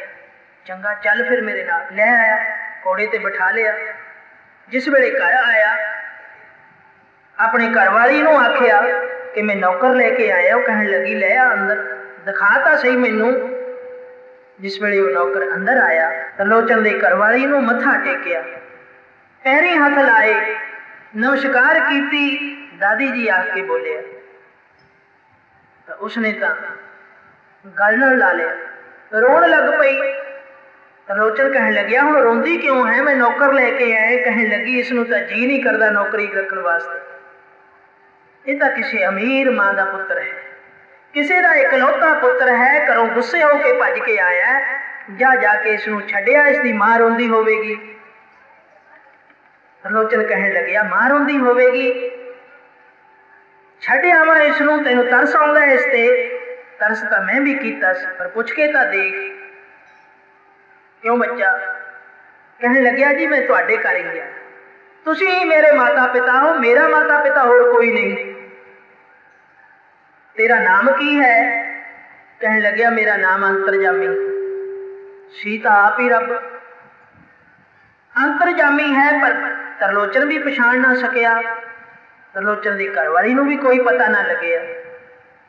चंगा चल फिर मेरे नाल। लै आया, घोड़े ते बिठा लिया। जिस वेले घर आया अपने घरवाली नूं आखिया कि मैं नौकर लेके आया। वो कहन लगी लै आ अंदर, दिखा तां सही मैनू। जिस वेले वो नौकर अंदर आया, तरलोचन दे घरवाली नूं मत्था टेकिया, पैरीं हथ लाए, नमस्कार कीती, दादी जी आख के बोलिया, तो उसने तो गल नाल ला लिया, रोण लग पई। तरलोचन कहन लग्या हुण रोंदी क्यों है, मैं नौकर लेके आए। कहन लगी इसनूं तां जी नहीं करदा नौकरी रखण वास्ते, ये तो किसी अमीर मां का पुत्र है, किसी का इकलौता पुत्र है, घरों गुस्से होके भज के आया, जा जाके इसनूं छड्डिया, इसकी मां रोंदी होवेगी। तरलोचन कहन लग्या मां रोंदी होवेगी, छड्ड आवां इसनूं, तैनूं तरस आउंदा इस ते? तरस तां मैं भी कीता सी, पर पुछ के तां देख, क्यों बच्चा? कहन लग्या जी मैं तुहाडे घर ही आया, तुसीं ही मेरे माता पिता हो, मेरा माता पिता होर कोई नहीं। तेरा नाम की है? कहन लग्या मेरा नाम अंतरजामी। सीता आप ही रब अंतरजामी है, पर तरलोचन भी पछाण ना सकिया, तरलोचन की घरवाली नूं भी कोई पता ना लग्या।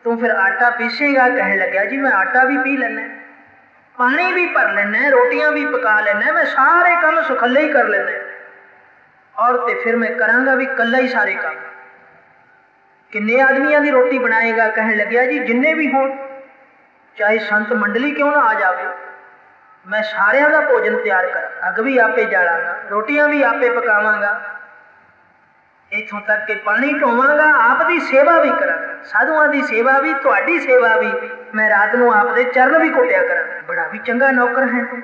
तू फिर आटा पीसेगा? कहन लग्या जी मैं आटा भी पी लैना, पानी भी भर लेना, रोटियां भी पका लेना, मैं सारे काम सुखल्ले ही कर लेना, और ते फिर मैं करांगा भी कल्ला ही सारे काम। किन्ने आदमियों की रोटी बनाएगा? कहन लग्या जी जिन्ने भी होण, चाहे संत मंडली क्यों ना आ जाए, मैं सारिਆਂ का भोजन तैयार कर, अग भी आपे जालांगा, रोटियां भी आपे पकावांगा, इत्थों तक कि पानी ढोवांगा, आप दी सेवा भी करांगा, साधुआं दी सेवा भी, तुहाडी सेवा भी, मैं रात नूं आप दे चरण भी घुटिया करां। बड़ा भी चंगा नौकर है तू,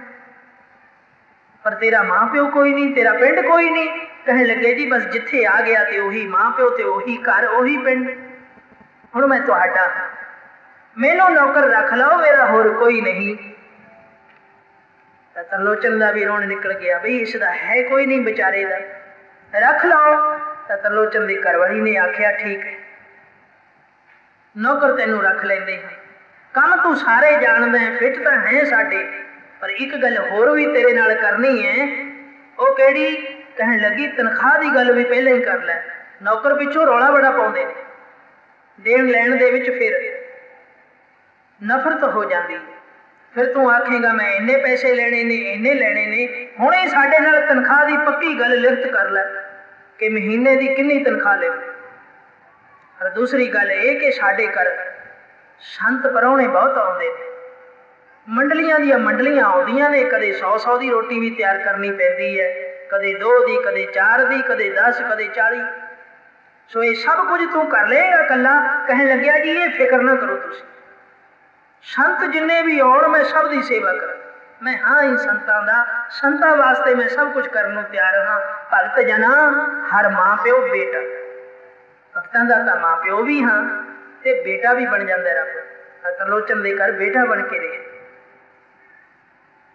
पर तेरा मां प्यो कोई नहीं, तेरा पिंड कोई नहीं। कहन लगे जी बस जिथे आ गया ते उही मां प्यो ते उही घर उही पिंड, हुण मैं तुहाडा, मैनू नौकर रख लो, मेरा होर कोई नहीं। तरलोचन का भी रोण निकल गया, बई इसका है कोई नहीं बेचारे का, रख लो। तरलोचन की घरवाली ने आख्या ठीक है नौकर तेनू रख लेंदे हैं, काम तू सारे जानदा है, फिट तो है साडे, पर एक गल होर भी तेरे नाल करनी है। वो किहड़ी? कहन लगी तनख्वाह की गल भी पहले ही कर लै, नौकर पिछों रौला बड़ा पाउंदे ने, देण लैण दे विच फिर नफरत हो जाती, फिर तू आखेगा मैं इन्ने पैसे लेने ने, इन्ने लेने ने, हुण ही साडे नाल तनख्वाह की पक्की गल लिखत कर लै कि महीने की कितनी तनख्वाह ले। और दूसरी गल ये कि साडे घर संत परौणे बहुत आउंदे ने, मंडलियां दी मंडलियां आउंदियां ने, कदे 100 की रोटी भी तैयार करनी पैंदी है, कदे 2 दी, कदे 4 दी, कदे 10, कदे 40। सो ये सब कुछ तू कर लेगा कला? कहन लग्या जी ये फिक्र ना करो तुसीं, संत जिन्ने भी आउण मैं सब की सेवा कर, मैं हाँ ही संतां दा, संतां वास्ते मैं सब कुछ करने को तैयार हाँ। भगत जना हर मां प्यो बेटा, भगतां दा तां मां प्यो भी हाँ ते बेटा भी बन जाता रब। तरलोचन दे घर बेटा बन के रहे,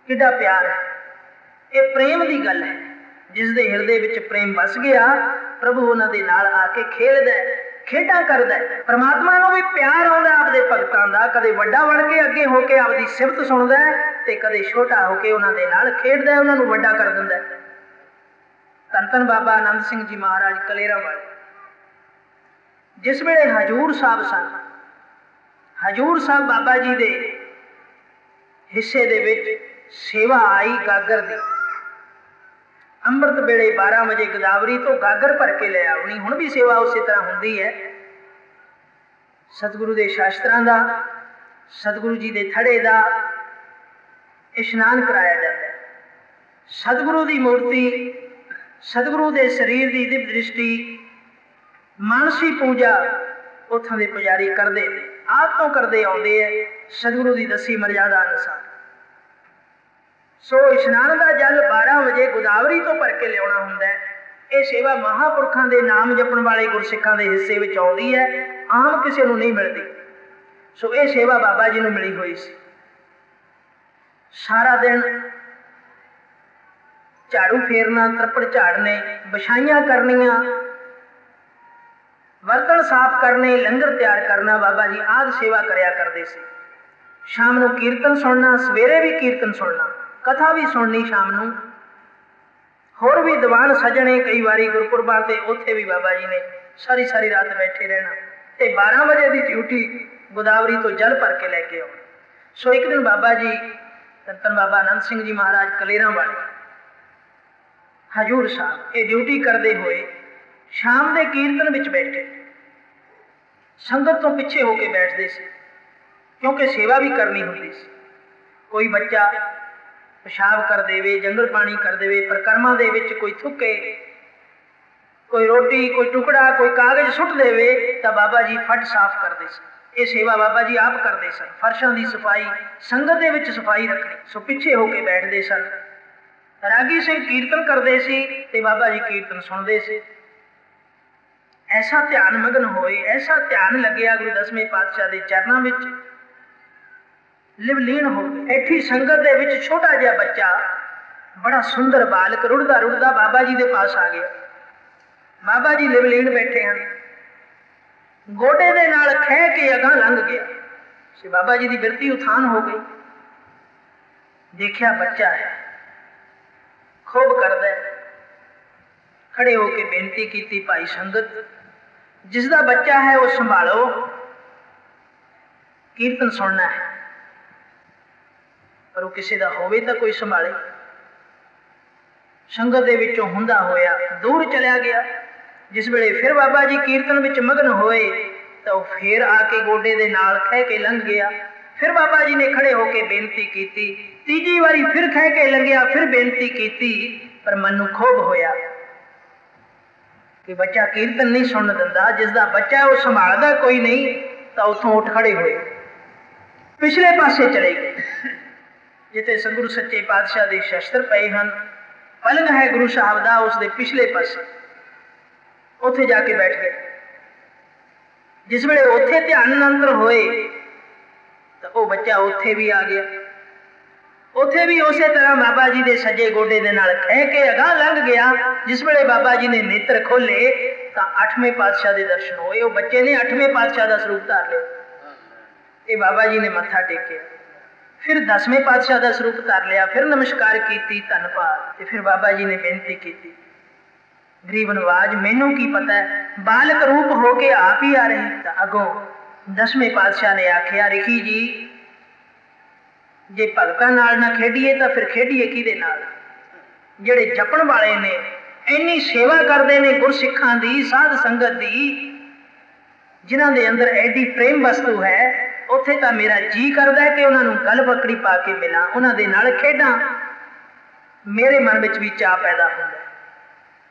किड्डा प्यार है, ये प्रेम की गल है। जिस दे हिरदे विच प्रेम बस गया, प्रभु उन्हां दे नाल आके खेलदा है, खेडा करदा है। परमात्मा नूं भी प्यार आउंदा आपदे भगतां दा, कदे वड्डा बन के अगे होके आपदी सिफत सुणदा है ते कदे छोटा होके उन्हां दे नाल खेडदा है, उन्हां नूं वड्डा कर दिंदा है। धन धन बाबा आनंद सिंह जी महाराज कलेरा वाले जिस वेले हजूर साहब सन, हजूर साहब बाबा जी दे हिस्से दे विच सेवा आई गागर दी। ਅੰਮ੍ਰਿਤ ਵੇਲੇ 12 ਵਜੇ ਗੋਦਾਵਰੀ ਤੋਂ ਗਾਗਰ ਭਰ ਕੇ ਲੈ ਆਉਣੀ। ਹੁਣ ਵੀ ਸੇਵਾ ਉਸੇ ਤਰ੍ਹਾਂ ਹੁੰਦੀ ਹੈ। ਸਤਿਗੁਰੂ ਦੇ ਸ਼ਾਸਤਰਾਂ ਦਾ, ਸਤਿਗੁਰੂ ਜੀ ਦੇ ਥੜੇ ਦਾ ਇਸ਼ਨਾਨ ਕਰਾਇਆ ਜਾਂਦਾ ਹੈ। ਸਤਿਗੁਰੂ ਦੀ ਮੂਰਤੀ, ਸਤਿਗੁਰੂ ਦੇ ਸਰੀਰ ਦੀ ਦਿਵ ਦ੍ਰਿਸ਼ਟੀ, ਮਾਨਸੀ ਪੂਜਾ ਉੱਥੋਂ ਦੇ ਪੁਜਾਰੀ ਕਰਦੇ ਨੇ, ਆਪ ਤੋਂ ਕਰਦੇ ਆਉਂਦੇ ਹੈ ਸਤਿਗੁਰੂ ਦੀ ਦੱਸੀ ਮਰਜ਼ਾਦਾ ਅਨੁਸਾਰ। ਸੋ ਇਸ਼ਨਾਨ ਦਾ ਜਲ 12 ਵਜੇ ਗੋਦਾਵਰੀ ਤੋਂ ਭਰ ਕੇ ਲਿਆਉਣਾ ਹੁੰਦਾ ਹੈ। ਇਹ ਸੇਵਾ ਮਹਾਂਪੁਰਖਾਂ ਦੇ ਨਾਮ ਜਪਣ ਵਾਲੇ ਗੁਰਸਿੱਖਾਂ ਦੇ ਹਿੱਸੇ ਵਿੱਚ ਆਉਂਦੀ ਹੈ, ਆਮ ਕਿਸੇ ਨੂੰ ਨਹੀਂ ਮਿਲਦੀ। ਸੋ ਇਹ ਸੇਵਾ ਬਾਬਾ ਜੀ ਨੂੰ ਮਿਲੀ ਹੋਈ ਸੀ। ਸਾਰਾ ਦਿਨ ਝਾੜੂ ਫੇਰਨਾ, ਤਰਪੜ ਝਾੜਨੇ, ਵਿਛਾਈਆਂ ਕਰਨੀਆਂ, ਬਰਤਨ ਸਾਫ਼ ਕਰਨੇ, ਲੰਗਰ ਤਿਆਰ ਕਰਨਾ, ਬਾਬਾ ਜੀ ਆਦਿ ਸੇਵਾ ਕਰਿਆ ਕਰਦੇ ਸੀ। ਸ਼ਾਮ ਨੂੰ ਕੀਰਤਨ ਸੁਣਨਾ, ਸਵੇਰੇ ਵੀ ਕੀਰਤਨ ਸੁਣਨਾ, ਕਥਾ ਵੀ ਸੁਣਨੀ ਸ਼ਾਮ ਨੂੰ। ਹੋਰ ਵੀ ਦੀਵਾਨ ਸਜਣੇ ਕਈ ਵਾਰੀ ਗੁਰਪੁਰਬਾਂ ਤੇ, ਉੱਥੇ ਵੀ ਬਾਬਾ ਜੀ ਨੇ ਸਾਰੀ ਸਾਰੀ ਰਾਤ ਬੈਠੇ ਰਹਿਣਾ ਤੇ 12 ਵਜੇ ਦੀ ਡਿਊਟੀ ਗੋਦਾਵਰੀ ਤੋਂ ਜਲ ਭਰ ਕੇ ਲੈ ਕੇ ਆਉਣਾ। ਸੋ ਇੱਕ ਦਿਨ ਬਾਬਾ ਜੀ ਧੰਨ ਬਾਬਾ ਆਨੰਦ ਸਿੰਘ ਜੀ ਮਹਾਰਾਜ ਕਲੇਰਾਂ ਵਾਲੇ ਹਜੂਰ ਸਾਹਿਬ ਇਹ ਡਿਊਟੀ ਕਰਦੇ ਹੋਏ ਸ਼ਾਮ ਦੇ ਕੀਰਤਨ ਵਿੱਚ ਬੈਠੇ, ਸੰਗਤ ਤੋਂ ਪਿੱਛੇ ਹੋ ਕੇ ਬੈਠਦੇ ਸੀ, ਕਿਉਂਕਿ ਸੇਵਾ ਵੀ ਕਰਨੀ ਹੁੰਦੀ ਸੀ। ਕੋਈ ਬੱਚਾ ਪਿਸ਼ਾਬ ਕਰ ਦੇਵੇ, ਜੰਗਲ ਪਾਣੀ ਕਰ ਦੇਵੇ, ਪਰਿਕਰਮਾ ਦੇ ਵਿੱਚ ਕੋਈ ਥੁੱਕੇ, ਕੋਈ ਰੋਟੀ, ਕੋਈ ਟੁਕੜਾ, ਕੋਈ ਕਾਗਜ਼ ਸੁੱਟ ਦੇਵੇ ਤਾਂ ਬਾਬਾ ਜੀ ਫਟ ਸਾਫ਼ ਕਰਦੇ ਸਨ। ਇਹ ਸੇਵਾ ਬਾਬਾ ਜੀ ਆਪ ਕਰਦੇ ਸਨ। ਫਰਸ਼ਾਂ ਦੀ ਸਫਾਈ, ਸੰਗਤ ਦੇ ਵਿੱਚ ਸਫਾਈ ਰੱਖਣੀ। ਸੋ ਪਿੱਛੇ ਹੋ ਕੇ ਬੈਠਦੇ ਸਨ। ਰਾਗੀ ਸਿੰਘ ਕੀਰਤਨ ਕਰਦੇ ਸੀ ਤੇ ਬਾਬਾ ਜੀ ਕੀਰਤਨ ਸੁਣਦੇ ਸੀ। ਐਸਾ ਧਿਆਨ ਮਗਨ ਹੋਏ, ਐਸਾ ਧਿਆਨ ਲੱਗਿਆ ਗੁਰੂ 10ਵੇਂ ਪਾਤਸ਼ਾਹ ਦੇ ਚਰਨਾਂ ਵਿੱਚ, ਲਿਵਲੀਨ ਹੋ ਗਏ। ਐਠੀ ਸੰਗਤ ਦੇ ਵਿੱਚ ਛੋਟਾ ਜਿਹਾ ਬੱਚਾ, ਬੜਾ ਸੁੰਦਰ ਬਾਲਕ, ਰੁੜਦਾ ਰੁੜਦਾ ਬਾਬਾ ਜੀ ਦੇ ਪਾਸ ਆ ਗਿਆ। ਬਾਬਾ ਜੀ ਲਿਵਲੀਨ ਬੈਠੇ ਹਨ, ਗੋਡੇ ਦੇ ਨਾਲ ਖਹਿ ਕੇ ਅਗਾਂਹ ਲੰਘ ਗਿਆ। ਸੋ ਬਾਬਾ ਜੀ ਦੀ ਬਿਰਤੀ ਉਥਾਨ ਹੋ ਗਈ। ਦੇਖਿਆ ਬੱਚਾ ਹੈ, ਖੂਬ ਕਰਦਾ ਹੈ। ਖੜੇ ਹੋ ਕੇ ਬੇਨਤੀ ਕੀਤੀ, ਭਾਈ ਸੰਗਤ, ਜਿਸ ਦਾ ਬੱਚਾ ਹੈ ਉਹ ਸੰਭਾਲੋ, ਕੀਰਤਨ ਸੁਣਨਾ ਹੈ। ਪਰ ਉਹ ਕਿਸੇ ਦਾ ਹੋਵੇ ਤਾਂ ਕੋਈ ਸੰਭਾਲੇ। ਸੰਗਤ ਦੇ ਵਿੱਚੋਂ ਹੁੰਦਾ ਹੋਇਆ ਦੂਰ ਚਲਿਆ ਗਿਆ। ਜਿਸ ਵੇਲੇ ਫਿਰ ਬਾਬਾ ਜੀ ਕੀਰਤਨ ਵਿੱਚ ਮਗਨ ਹੋਏ ਤਾਂ ਉਹ ਫੇਰ ਆ ਕੇ ਗੋਡੇ ਦੇ ਨਾਲ ਖਹਿ ਕੇ ਲੰਘ ਗਿਆ। ਫਿਰ ਬਾਬਾ ਜੀ ਨੇ ਖੜੇ ਹੋ ਕੇ ਬੇਨਤੀ ਕੀਤੀ। ਤੀਜੀ ਵਾਰੀ ਫਿਰ ਖਹਿ ਕੇ ਲੰਘਿਆ, ਫਿਰ ਬੇਨਤੀ ਕੀਤੀ, ਪਰ ਮਨ ਨੂੰ ਖੋਭ ਹੋਇਆ ਕਿ ਬੱਚਾ ਕੀਰਤਨ ਨਹੀਂ ਸੁਣਨ ਦਿੰਦਾ। ਜਿਸ ਦਾ ਬੱਚਾ ਉਹ ਸੰਭਾਲਦਾ ਕੋਈ ਨਹੀਂ। ਤਾਂ ਉੱਥੋਂ ਉੱਠ ਖੜੇ ਹੋਏ, ਪਿਛਲੇ ਪਾਸੇ ਚਲੇ ਗਏ ਜਿੱਥੇ ਸਤਿਗੁਰੂ ਸੱਚੇ ਪਾਤਸ਼ਾਹ ਦੇ ਸ਼ਸਤਰ ਪਏ ਹਨ। ਪਲੰਗ ਹੈ ਗੁਰੂ ਸਾਹਿਬ ਦਾ, ਉਸ ਦੇ ਪਿਛਲੇ ਪਾਸੇ ਉੱਥੇ ਜਾ ਕੇ ਬੈਠ ਗਏ। ਜਿਸ ਵੇਲੇ ਉੱਥੇ ਧਿਆਨ ਨਿਰੰਤਰ ਹੋਏ ਤਾਂ ਉਹ ਬੱਚਾ ਉੱਥੇ ਵੀ ਆ ਗਿਆ। ਉੱਥੇ ਵੀ ਉਸੇ ਤਰ੍ਹਾਂ ਬਾਬਾ ਜੀ ਦੇ ਸੱਜੇ ਗੋਡੇ ਦੇ ਨਾਲ ਖਹਿ ਕੇ ਅਗਾਂਹ ਲੰਘ ਗਿਆ। ਜਿਸ ਵੇਲੇ ਬਾਬਾ ਜੀ ਨੇ ਨੇਤਰ ਖੋਲੇ ਤਾਂ 8ਵੇਂ ਪਾਤਸ਼ਾਹ ਦੇ ਦਰਸ਼ਨ ਹੋਏ। ਉਹ ਬੱਚੇ ਨੇ 8ਵੇਂ ਪਾਤਸ਼ਾਹ ਦਾ ਸਰੂਪ ਧਾਰ ਲਿਆ। ਇਹ ਬਾਬਾ ਜੀ ਨੇ ਮੱਥਾ ਟੇਕਿਆ। ਫਿਰ 10ਵੇਂ ਪਾਤਸ਼ਾਹ ਦਾ ਸਰੂਪ ਧਾਰ ਲਿਆ। ਫਿਰ ਨਮਸਕਾਰ ਕੀਤੀ, ਧੰਨਵਾਦ। ਤੇ ਫਿਰ ਬਾਬਾ ਜੀ ਨੇ ਬੇਨਤੀ ਕੀਤੀ, ਗਰੀਬ ਨਵਾਜ, ਮੈਨੂੰ ਕੀ ਪਤਾ ਹੈ, ਬਾਲਕ ਰੂਪ ਹੋ ਕੇ ਆਪ ਹੀ ਆ ਰਹੇ। ਤਾਂ ਅੱਗੋਂ 10ਵੇਂ ਪਾਤਸ਼ਾਹ ਨੇ ਆਖਿਆ, ਰਿਖੀ ਜੀ, ਜੇ ਭਗਤਾਂ ਨਾਲ ਨਾ ਖੇਡੀਏ ਤਾਂ ਫਿਰ ਖੇਡੀਏ ਕਿਹਦੇ ਨਾਲ? ਜਿਹੜੇ ਜਪਣ ਵਾਲੇ ਨੇ, ਇੰਨੀ ਸੇਵਾ ਕਰਦੇ ਨੇ ਗੁਰਸਿੱਖਾਂ ਦੀ, ਸਾਧ ਸੰਗਤ ਦੀ, ਜਿਨ੍ਹਾਂ ਦੇ ਅੰਦਰ ਐਡੀ ਪ੍ਰੇਮ ਵਸਤੂ ਹੈ, ਉੱਥੇ ਤਾਂ ਮੇਰਾ ਜੀ ਕਰਦਾ ਕਿ ਉਹਨਾਂ ਨੂੰ ਗਲ ਪਕੜੀ ਪਾ ਕੇ ਮਿਲਾਂ, ਉਹਨਾਂ ਦੇ ਨਾਲ ਖੇਡਾਂ। ਮੇਰੇ ਮਨ ਵਿੱਚ ਵੀ ਚਾਅ ਪੈਦਾ ਹੁੰਦਾ,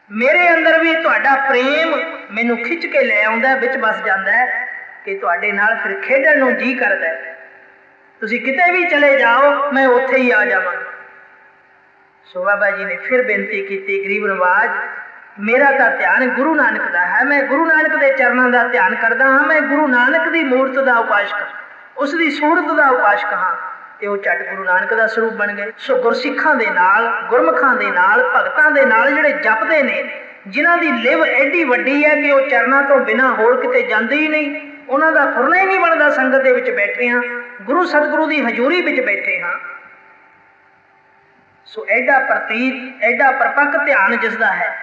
ਮੇਰੇ ਅੰਦਰ ਵੀ ਤੁਹਾਡਾ ਪ੍ਰੇਮ ਮੈਨੂੰ ਖਿੱਚ ਕੇ ਲੈ ਆਉਂਦਾ, ਵਿੱਚ ਵਸ ਜਾਂਦਾ ਹੈ ਕਿ ਤੁਹਾਡੇ ਨਾਲ ਫਿਰ ਖੇਡਣ ਨੂੰ ਜੀ ਕਰਦਾ। ਤੁਸੀਂ ਕਿਤੇ ਵੀ ਚਲੇ ਜਾਓ, ਮੈਂ ਉੱਥੇ ਹੀ ਆ ਜਾਵਾਂਗਾ। ਸੋ ਬਾਬਾ ਜੀ ਨੇ ਫਿਰ ਬੇਨਤੀ ਕੀਤੀ, ਗਰੀਬ ਨਵਾਜ, ਮੇਰਾ ਤਾਂ ਧਿਆਨ ਗੁਰੂ ਨਾਨਕ ਦਾ ਹੈ। ਮੈਂ ਗੁਰੂ ਨਾਨਕ ਦੇ ਚਰਨਾਂ ਦਾ ਧਿਆਨ ਕਰਦਾ ਹਾਂ। ਮੈਂ ਗੁਰੂ ਨਾਨਕ ਦੀ ਮੂਰਤ ਦਾ ਉਪਾਸ਼ਕ, ਉਸ ਦੀ ਸੂਰਤ ਦਾ ਉਪਾਸ਼ਕ ਹਾਂ। ਤੇ ਉਹ ਝੱਟ ਗੁਰੂ ਨਾਨਕ ਦਾ ਸਰੂਪ ਬਣ ਗਏ। ਸੋ ਗੁਰਸਿੱਖਾਂ ਦੇ ਨਾਲ, ਗੁਰਮੁਖਾਂ ਦੇ ਨਾਲ, ਭਗਤਾਂ ਦੇ ਨਾਲ ਜਿਹੜੇ ਜਪਦੇ ਨੇ, ਜਿਨ੍ਹਾਂ ਦੀ ਲਿਵ ਐਡੀ ਵੱਡੀ ਹੈ ਕਿ ਉਹ ਚਰਨਾਂ ਤੋਂ ਬਿਨਾਂ ਹੋਰ ਕਿਤੇ ਜਾਂਦੇ ਹੀ ਨਹੀਂ, ਉਹਨਾਂ ਦਾ ਫੁਰਨਾ ਹੀ ਨਹੀਂ ਬਣਦਾ। ਸੰਗਤ ਦੇ ਵਿੱਚ ਬੈਠੇ ਹਾਂ, ਗੁਰੂ ਸਤਿਗੁਰੂ ਦੀ ਹਜ਼ੂਰੀ ਵਿੱਚ ਬੈਠੇ ਹਾਂ। ਸੋ ਐਡਾ ਪ੍ਰਤੀਤ, ਐਡਾ ਪਰਪੱਕ ਧਿਆਨ ਜਿਸ ਦਾ ਹੈ,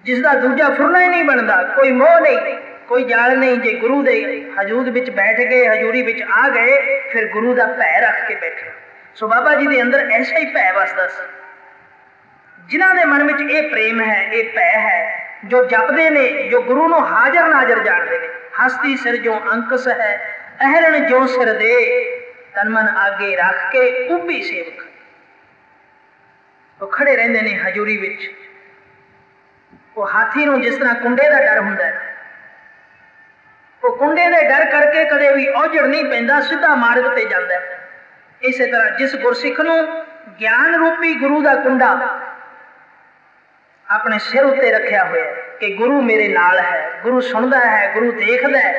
ਜਿਸ ਦਾ ਦੂਜਾ ਫੁਰਨਾ ਹੀ ਨਹੀਂ ਬਣਦਾ, ਕੋਈ ਮੋਹ ਨਹੀਂ, ਕੋਈ ਜਾਲ ਨਹੀਂ। ਜੇ ਗੁਰੂ ਦੇ ਹਜ਼ੂਰ ਵਿੱਚ ਬੈਠ ਗਏ, ਹਜ਼ੂਰੀ ਵਿੱਚ ਆ ਗਏ, ਫਿਰ ਗੁਰੂ ਦਾ ਭੈ ਰੱਖ ਕੇ ਬੈਠੇ। ਸੋ ਬਾਬਾ ਜੀ ਦੇ ਅੰਦਰ ਐਸਾ ਹੀ ਭੈ ਵਸਦਾ ਸੀ। जिन्हां दे मन में ये प्रेम है, ये भै है, जो जपदे ने, जो गुरु नूं हाजर नाजर जानते ने। हस्ती सिर जो अंकस है, अहरण जो सिर दे, तन मन आगे रख के उभी सेवक। वो खड़े रहंदे ने हजूरी विच। वो हाथी नूं जिस तरह कुंडे का डर हुंदा है, वो कुंडे दे डर करके कदे भी औजड़ नहीं पैंदा, सीधा मार्ग ते जांदा है। इस तरह जिस गुरसिख नूं ज्ञान रूपी गुरु का कुंडा अपने सिर उत्ते रखिया हुआ है कि गुरु मेरे नाल है, गुरु सुनदा है, गुरु देखदा है,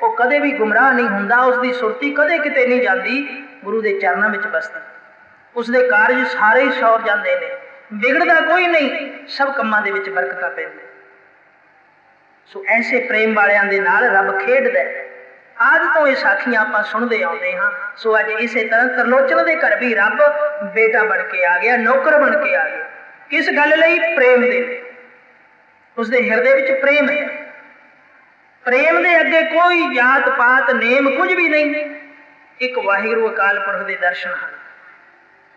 वो कदे भी गुमराह नहीं हुंदा, उसकी सुरती कदे किते नहीं जाती, गुरु के चरणों में बसदी। उसके कारज सारे ही सौर जाते हैं, बिगड़ता कोई नहीं, सब कामां दे विच बरकतां पैंदियां। सो ऐसे प्रेम वालियां दे नाल रब खेडदा है। आज तो ये साखियां आपां सुनते आउंदे हां। सो अज इस तरह तरलोचन के घर भी रब बेटा बन के आ गया, नौकर बन के आ गया। किस गल लई? प्रेम दे। उसके हिरदे विच प्रेम है। प्रेम दे अगे कोई जात पात नेम कुछ भी नहीं। एक वाहिगुरू अकाल पुरख दे दर्शन हैं,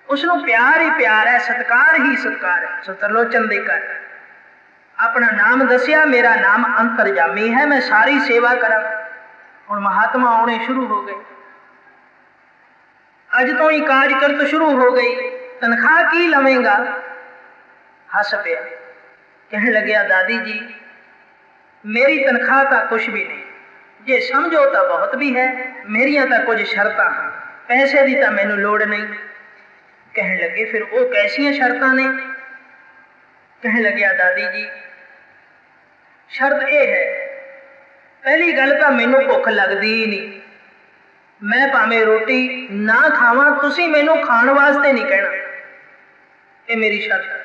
उसनों प्यार ही प्यार है, सत्कार ही सत्कार है। सो तरलोचन दे घर अपना नाम दसिया, मेरा नाम अंतरजामी है, मैं सारी सेवा करा। हुण महात्मा आने शुरू हो गए, अज तो ही काज करत शुरू हो गई। तनख्वाह की लवेंगा? हस पिया, कहने लग्या दादी जी मेरी तनख्वाह का कुछ भी नहीं, जे समझो तो बहुत भी है, मेरिया तो कुछ शर्तां हैं, पैसे की तो मैनू लोड़ नहीं। कहने लगे फिर वो कैसियां शर्तां ने? कहने लग्या दादी जी शर्त यह है, पहली गल तो मैनू भुख लगती ही नहीं, मैं भावें रोटी ना खावां, तुसीं मैनू खाण वास्ते नहीं कहना, ये मेरी शर्त है।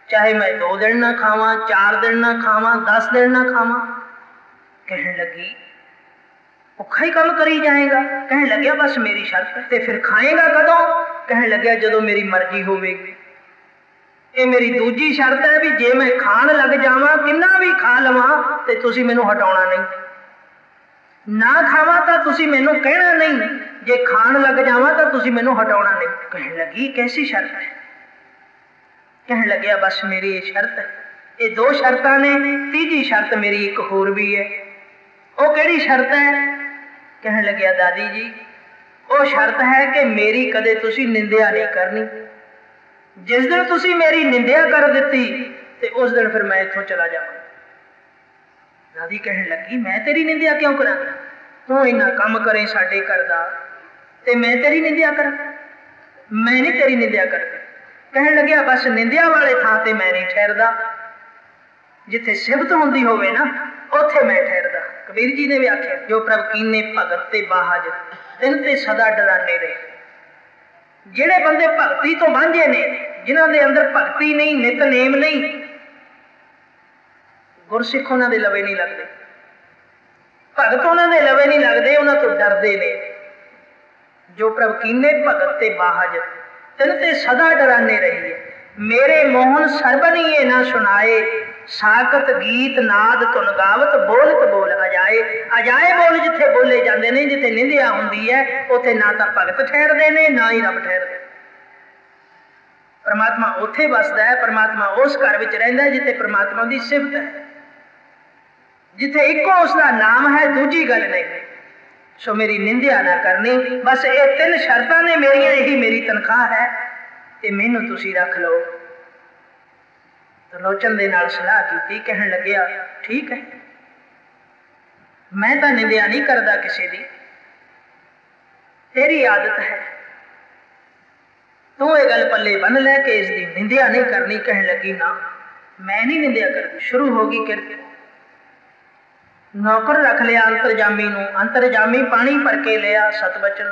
चाहे मैं 2 दिन ना खावां, 4 दिन ना खावां, 10 दिन ना खावां। कहने लगी भुखा ही काम करी जाएगा? कहने लग्या बस मेरी शर्त है। तो फिर खाएगा कदों? कहने लग्या जदों मेरी मर्जी होवेगी। ये मेरी दूजी शर्त है भी जे मैं खाण लग जावां, किन्ना भी खा लवां, ते तुसीं मैनू हटाउणा नहीं, ना खावां तां तुसीं मैनू कहना नहीं, जे खाण लग जावां तां तुसीं मैनू हटाउणा नहीं। कहने लगी कैसी शर्त है? कहने लग्या बस मेरी ये शर्त है। ये 2 शर्तां ने, तीजी शर्त मेरी एक होर भी है। वो केड़ी शर्त है? कहने लग्या दादी जी वो शर्त है कि मेरी कदे तुसीं निंदिया नहीं करनी। जिस दिन तुसीं मेरी निंदिया कर दी ते उस दिन फिर मैं इत्थों चला जावां। दादी कहने लगी मैं तेरी निंदिया क्यों करा? तू इन्ना काम करें साडे घर दा ते मैं तेरी निंदिया करा? मैं नहीं तेरी निंदिया करती। कहने लग्या बस निंदिया वाले थां ते मैं नहीं ठहरदा, जिथे सिफत हुंदी होवे ना उत्थे मैं ठहरदा। कबीर जी ने भी आख्या जो प्रभ कीने भगत ते बाहज, तिन ते सदा डराने रहे। जिहड़े बंदे भगती तो वांझे ने, जिन्हां दे अंदर भगती नहीं, नितनेम नहीं, गुरसिख उन्हां दे लवे नहीं लगदे, भगत उन्हां दे लवे नहीं लगदे, उन्हां तो डरदे ने। जो प्रभ कीने भगत ते बाहज, तिन ते सदा डराने रहिए। मेरे मोहन सरबनीए ना सुनाए, साकत गीत नाद तुन गावत, बोलत बोल अजाए। अजाए बोल जिथे बोले जाते हैं, जिथे निंदिया होंदी है उथे ना तो भगत ठहरते हैं ना ही रब ठहरते। परमात्मा उथे बसदा है, परमात्मा उस घर विच रहिंदा है जिथे परमात्मा की सिफत है, जिथे इको उसका नाम है, दूजी गल नहीं। सो मेरी निंदिया ना करनी। बस ये 3 शर्तां ने मेरिया, यही मेरी तनख्वाह है, ये मैनू तुसी रख लो। तरलोचन दे नाल सलाह की। कहने लग्या ठीक है, मैं तो निंदिया नहीं करता किसी दी, तेरी आदत है, तू ये गल पल्ले बन लै कि इसकी निंदिया नहीं करनी। कहने लगी ना मैं नहीं निंदिया करती। शुरू होगी किरत। नौकर रख लिया अंतरजामी नूं, अंतरजामी पानी भर के लिया सतबचन।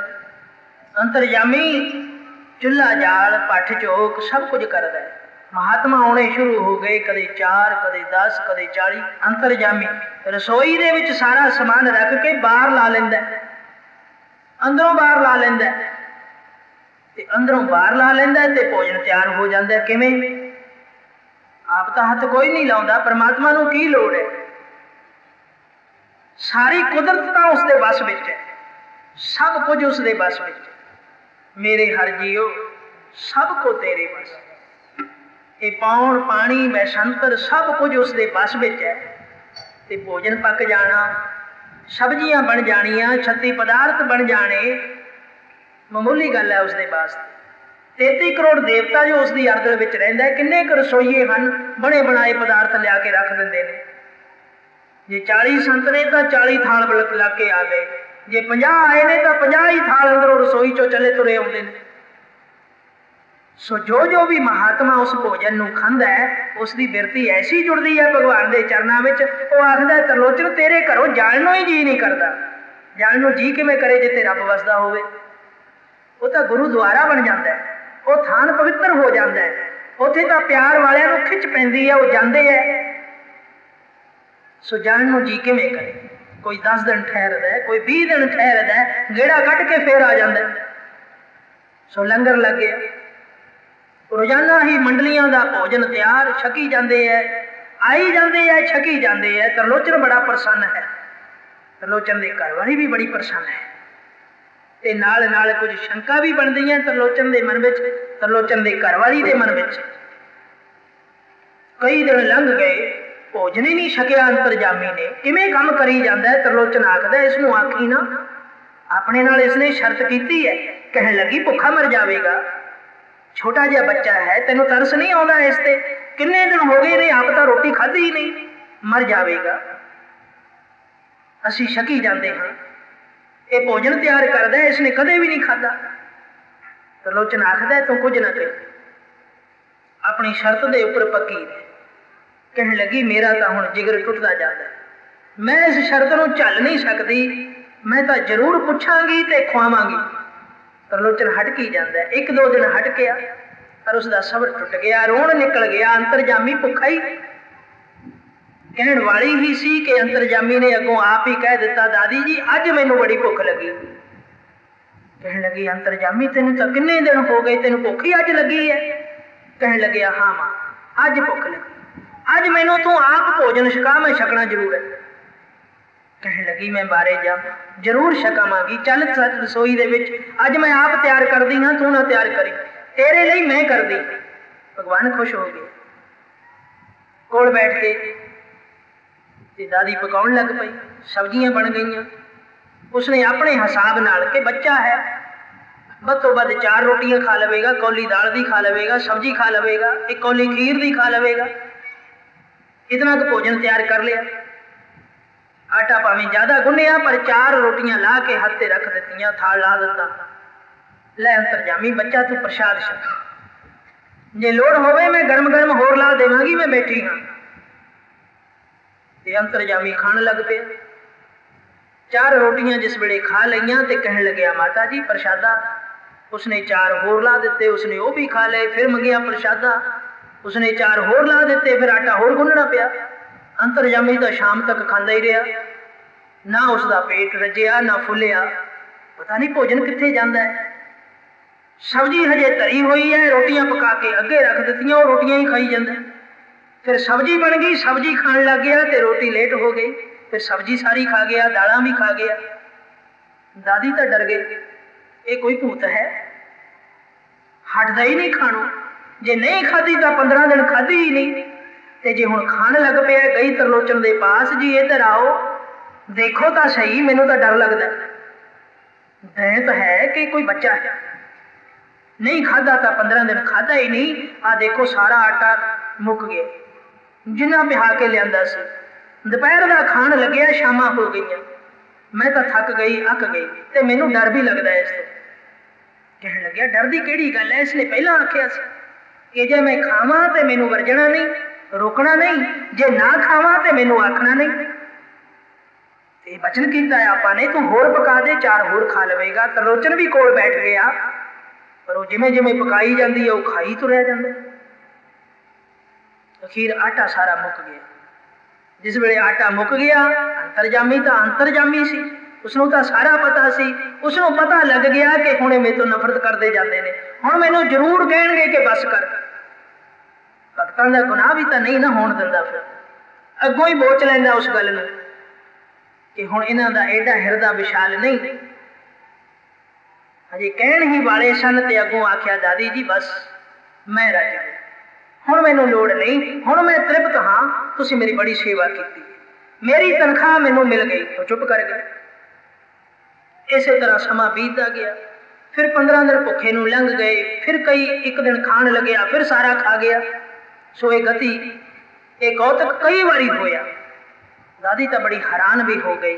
अंतरजामी चुल्हा जाल पठ चौक सब कुछ करता है। महात्मा आने शुरू हो गए, कदे 4 कदे 10 कदे 40। अंतरजामी रसोई दे विच सारा समान रख के बाहर ला लैंदा, अंदरों बाहर ला लैंदा, ते अंदरों बाहर ला लैंदा ते भोजन तैयार हो जाता। किवें? आप तो हथ कोई नहीं लाउंदा, परमात्मा नूं की लोड़ है? सारी कुदरत तो उसके बस विच है, सब कुछ उसके बस विच। मेरे हर जीओ सब को तेरे बस। ये पाउण पानी बैसंतर सब कुछ उसके बस विच है। ते भोजन पक जाना, सब्जियां बन जानियां, 36 पदार्थ बन जाने मामूली गल है उसके वास्ते। 33 करोड़ देवता जो उसकी अरदल विच रहिंदा है, किन्ने क रसोईए हैं बने बनाए पदार्थ लिया के रख दिंदे ने। जे 40 संत ने तो 40 थाल ला के आ गए, जे 50 आए ने तो 50 ही थाल अंदरों रसोई चो चले तुरे आउंदे ने। सो जो जो भी महात्मा उस भोजन नूं खांदा है उसकी बिरती ऐसी जुड़ती है भगवान के चरणों में। वो आखदा त्रिलोचन तेरे घरों जाण नूं ही जी नहीं करता। जाण नूं जी किवें करे जिथे रब वसदा होवे। वो तो गुरुद्वारा बन जाता है, वो थान पवित्र हो जाता है, उत्थे तो प्यार वालियां नूं खिच पैंदी है, वो जांदे है। सो जाण नूं जी किवें करे। कोई 10 दिन ठहरदा है, कोई 20 दिन ठहरदा है, गेड़ा कट के फिर आ जाता है। सो लंगर लग गया, रोजाना ही मंडलियां का भोजन तैयार, छकी जाते हैं, आई जाते हैं, छकी जाते हैं। त्रिलोचन बड़ा प्रसन्न है, त्रिलोचन की घरवाली भी बड़ी प्रसन्न है। ते नाल नाल कुछ शंका भी बनती है त्रिलोचन के मन में, त्रिलोचन की घरवाली के मन में। कई दिन लंघ गए, भोजन ही नहीं छकिया अंतरजामी ने। किवें काम करी जाता है। त्रिलोचन आखदा इसनूं आखी ना, अपने नाल इसने शर्त की है। कहन लगी भुखा मर जाएगा, छोटा जिहा बच्चा है, तेनों तरस नहीं आउंदा इसते। किन्ने दिन हो गए ने आप तो रोटी खाधी ही नहीं, मर जाएगा। असीं छकी जाते हाँ, ये भोजन तैयार करदा है, इसने कदे भी नहीं खाधा। त्रिलोचन आखदा तू कुछ ना कर, अपनी शर्त के उपर पक्की। कहन लगी मेरा तो हुण जिगर टुटदा जाता है, मैं इस शर्त नूं झल नहीं सकती, मैं तो जरूर पुछांगी ते खुआवांगी। त्रिलोचन हट की जाता है। 1-2 दिन हट गया पर उसका सबर टुट गया, रोण निकल गया। अंतरजामी भुखा ही कहण वाली ही सी कि अंतरजामी ने अगों आप ही कह दिता दादी जी अज मैनू बड़ी भुख लगी। कहन लगी अंतरजामी तेनू तो किन्ने दिन हो गए, तेनू भुख ही अज लगी है। कहन लगे हाँ मां अज भुख लगी, अज मैनू तू आप भोजन छका, मैं छकना जरूर है। कहन लगी मैं बारे जा जरूर छकावांगी, चल रसोई दे विच अज मैं आप तैयार करदी हाँ, तू ना तैयार करी, तेरे लिए मैं करदी। भगवान खुश हो गए, कोल बैठ के ते दादी पकाउण लग पई। सब्जियां बन गईयां। उसने अपने हिसाब नाल के बच्चा है बद तो बद 4 रोटियां खा लवेगा, कौली दाल दी खा लवेगा, सब्जी खा लवेगा, एक कौली खीर दी खा लवेगा। इतना तो भोजन तैयार कर लिया। आटा भावें ज्यादा गुन्निया पर 4 रोटियां ला के हत्थे रख दित्तियां, थाल ला दिता। लै अंतरजामी बच्चा तू प्रसाद छक, जे लोड़ होवे मैं गरम गरम होर ला देवांगी, मैं बैठी हाँ। ते अंतरजामी खाण लग पे। 4 रोटियां जिस वेले खा लईयां ते कहण लग्या माता जी प्रसादा। उसने 4 होर ला दिते, उसने वो भी खा लए। फिर मंगिया प्रसादा, उसने 4 होर ला दिते। फिर आटा होर गुन्नना पिया। अंतरजामी तो शाम तक खांदा ही रहा, ना उसका पेट रजिया ना फुलिया। पता नहीं भोजन कित्थे जांदा है। सब्जी हजे धरी हुई है, रोटियां पका के अगे रख दित्तियां, वो रोटियां ही खाई जांदा। फिर सब्जी बन गई, सब्जी खाण लग गया तो रोटी लेट हो गई। फिर सब्जी सारी खा गया, दालां भी खा गया। दादी तो डर गई, ये कोई भूत है, हटदा ही नहीं खाणों। जे नहीं खाधी तो 15 दिन खाधी ही नहीं, ते जे हुण खाण लग पिया। गई त्रिलोचन दे पास, जी इधर आओ देखो तो सही, मैनू तो डर लगता दैत है कि कोई बच्चा है। नहीं खाधा तो 15 दिन खाधा ही नहीं। आ देखो सारा आटा मुक गया जिन्ना पिहा के लिया सी। दोपहर का खाण लग्या, शामा हो गई, मैं तो थक गई अक गई, तो मैनू डर भी लगता है इस तो। कहने लग्या डर की किहड़ी गल है, इसने पहला आख्या सी कि जे मैं खावां तो मैनू वरजना नहीं, रोकना नहीं, जे ना खावां तो मैनू आखना नहीं। ते बचन कीता है आपा ने, तू होर पका दे, 4 होर खा लवेगा। त्रिलोचन भी कोल बैठ गया, पर वो जिमें जिमें पकाई जाती है वो खाई तुरया जाता है। अखीर आटा सारा मुक गया। जिस वेले आटा मुक गया, अंतरजामी तो अंतरजामी सी, उसनों तो सारा पता सी। उसनों पता लग गया कि हुणे मेरे तो नफरत करते जाते हैं, हुण मैनू जरूर कहणगे कि बस कर। भगतां दा गुनाह भी तो नहीं ना होण दिंदा। फिर अगों ही बोच लैंदा उस गल नूं कि हुण इन्हां दा एडा हिरदा विशाल नहीं। हजे कहण ही वाले सन ते अगों आख्या दादी जी बस मैं रज गया, हुण मैनूं लोड़ नहीं, हुण मैं तृप्त हाँ, तुसीं मेरी बड़ी सेवा की, मेरी तनख्वाह मैनूं मिल गई। तो चुप कर गए। इस तरह समा बीतता गया। फिर 15 दिन भुखे नूं लंघ गए। फिर कई एक दिन खाण लग्या, फिर सारा खा गया। सो ये गति ये कौतक कई बारी होया। दादी तो बड़ी हैरान भी हो गई।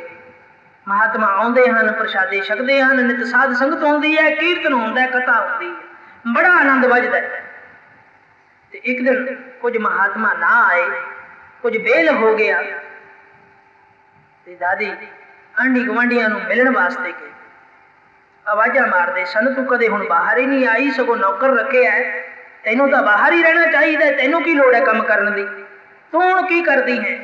महात्मा आउंदे हन, प्रसादे छकदे हन, नित साध संगत होंदी है, कीर्तन होंदा है, कथा होंदी है, बड़ा आनंद वजदा है। ते एक दिन कुछ महात्मा ना आए, कुछ बेल हो गया। ते दादी आंढी गुआंढियां नूं मिलण वास्ते गई। आवाज़ां मारदे सन, तू कदे हुण बाहर ही नहीं आई, सगों नौकर रखे है, तैनूं तां बाहर ही रहना चाहिए, तैनूं की लोड़ है काम करन दी, तू हुण की करदी है?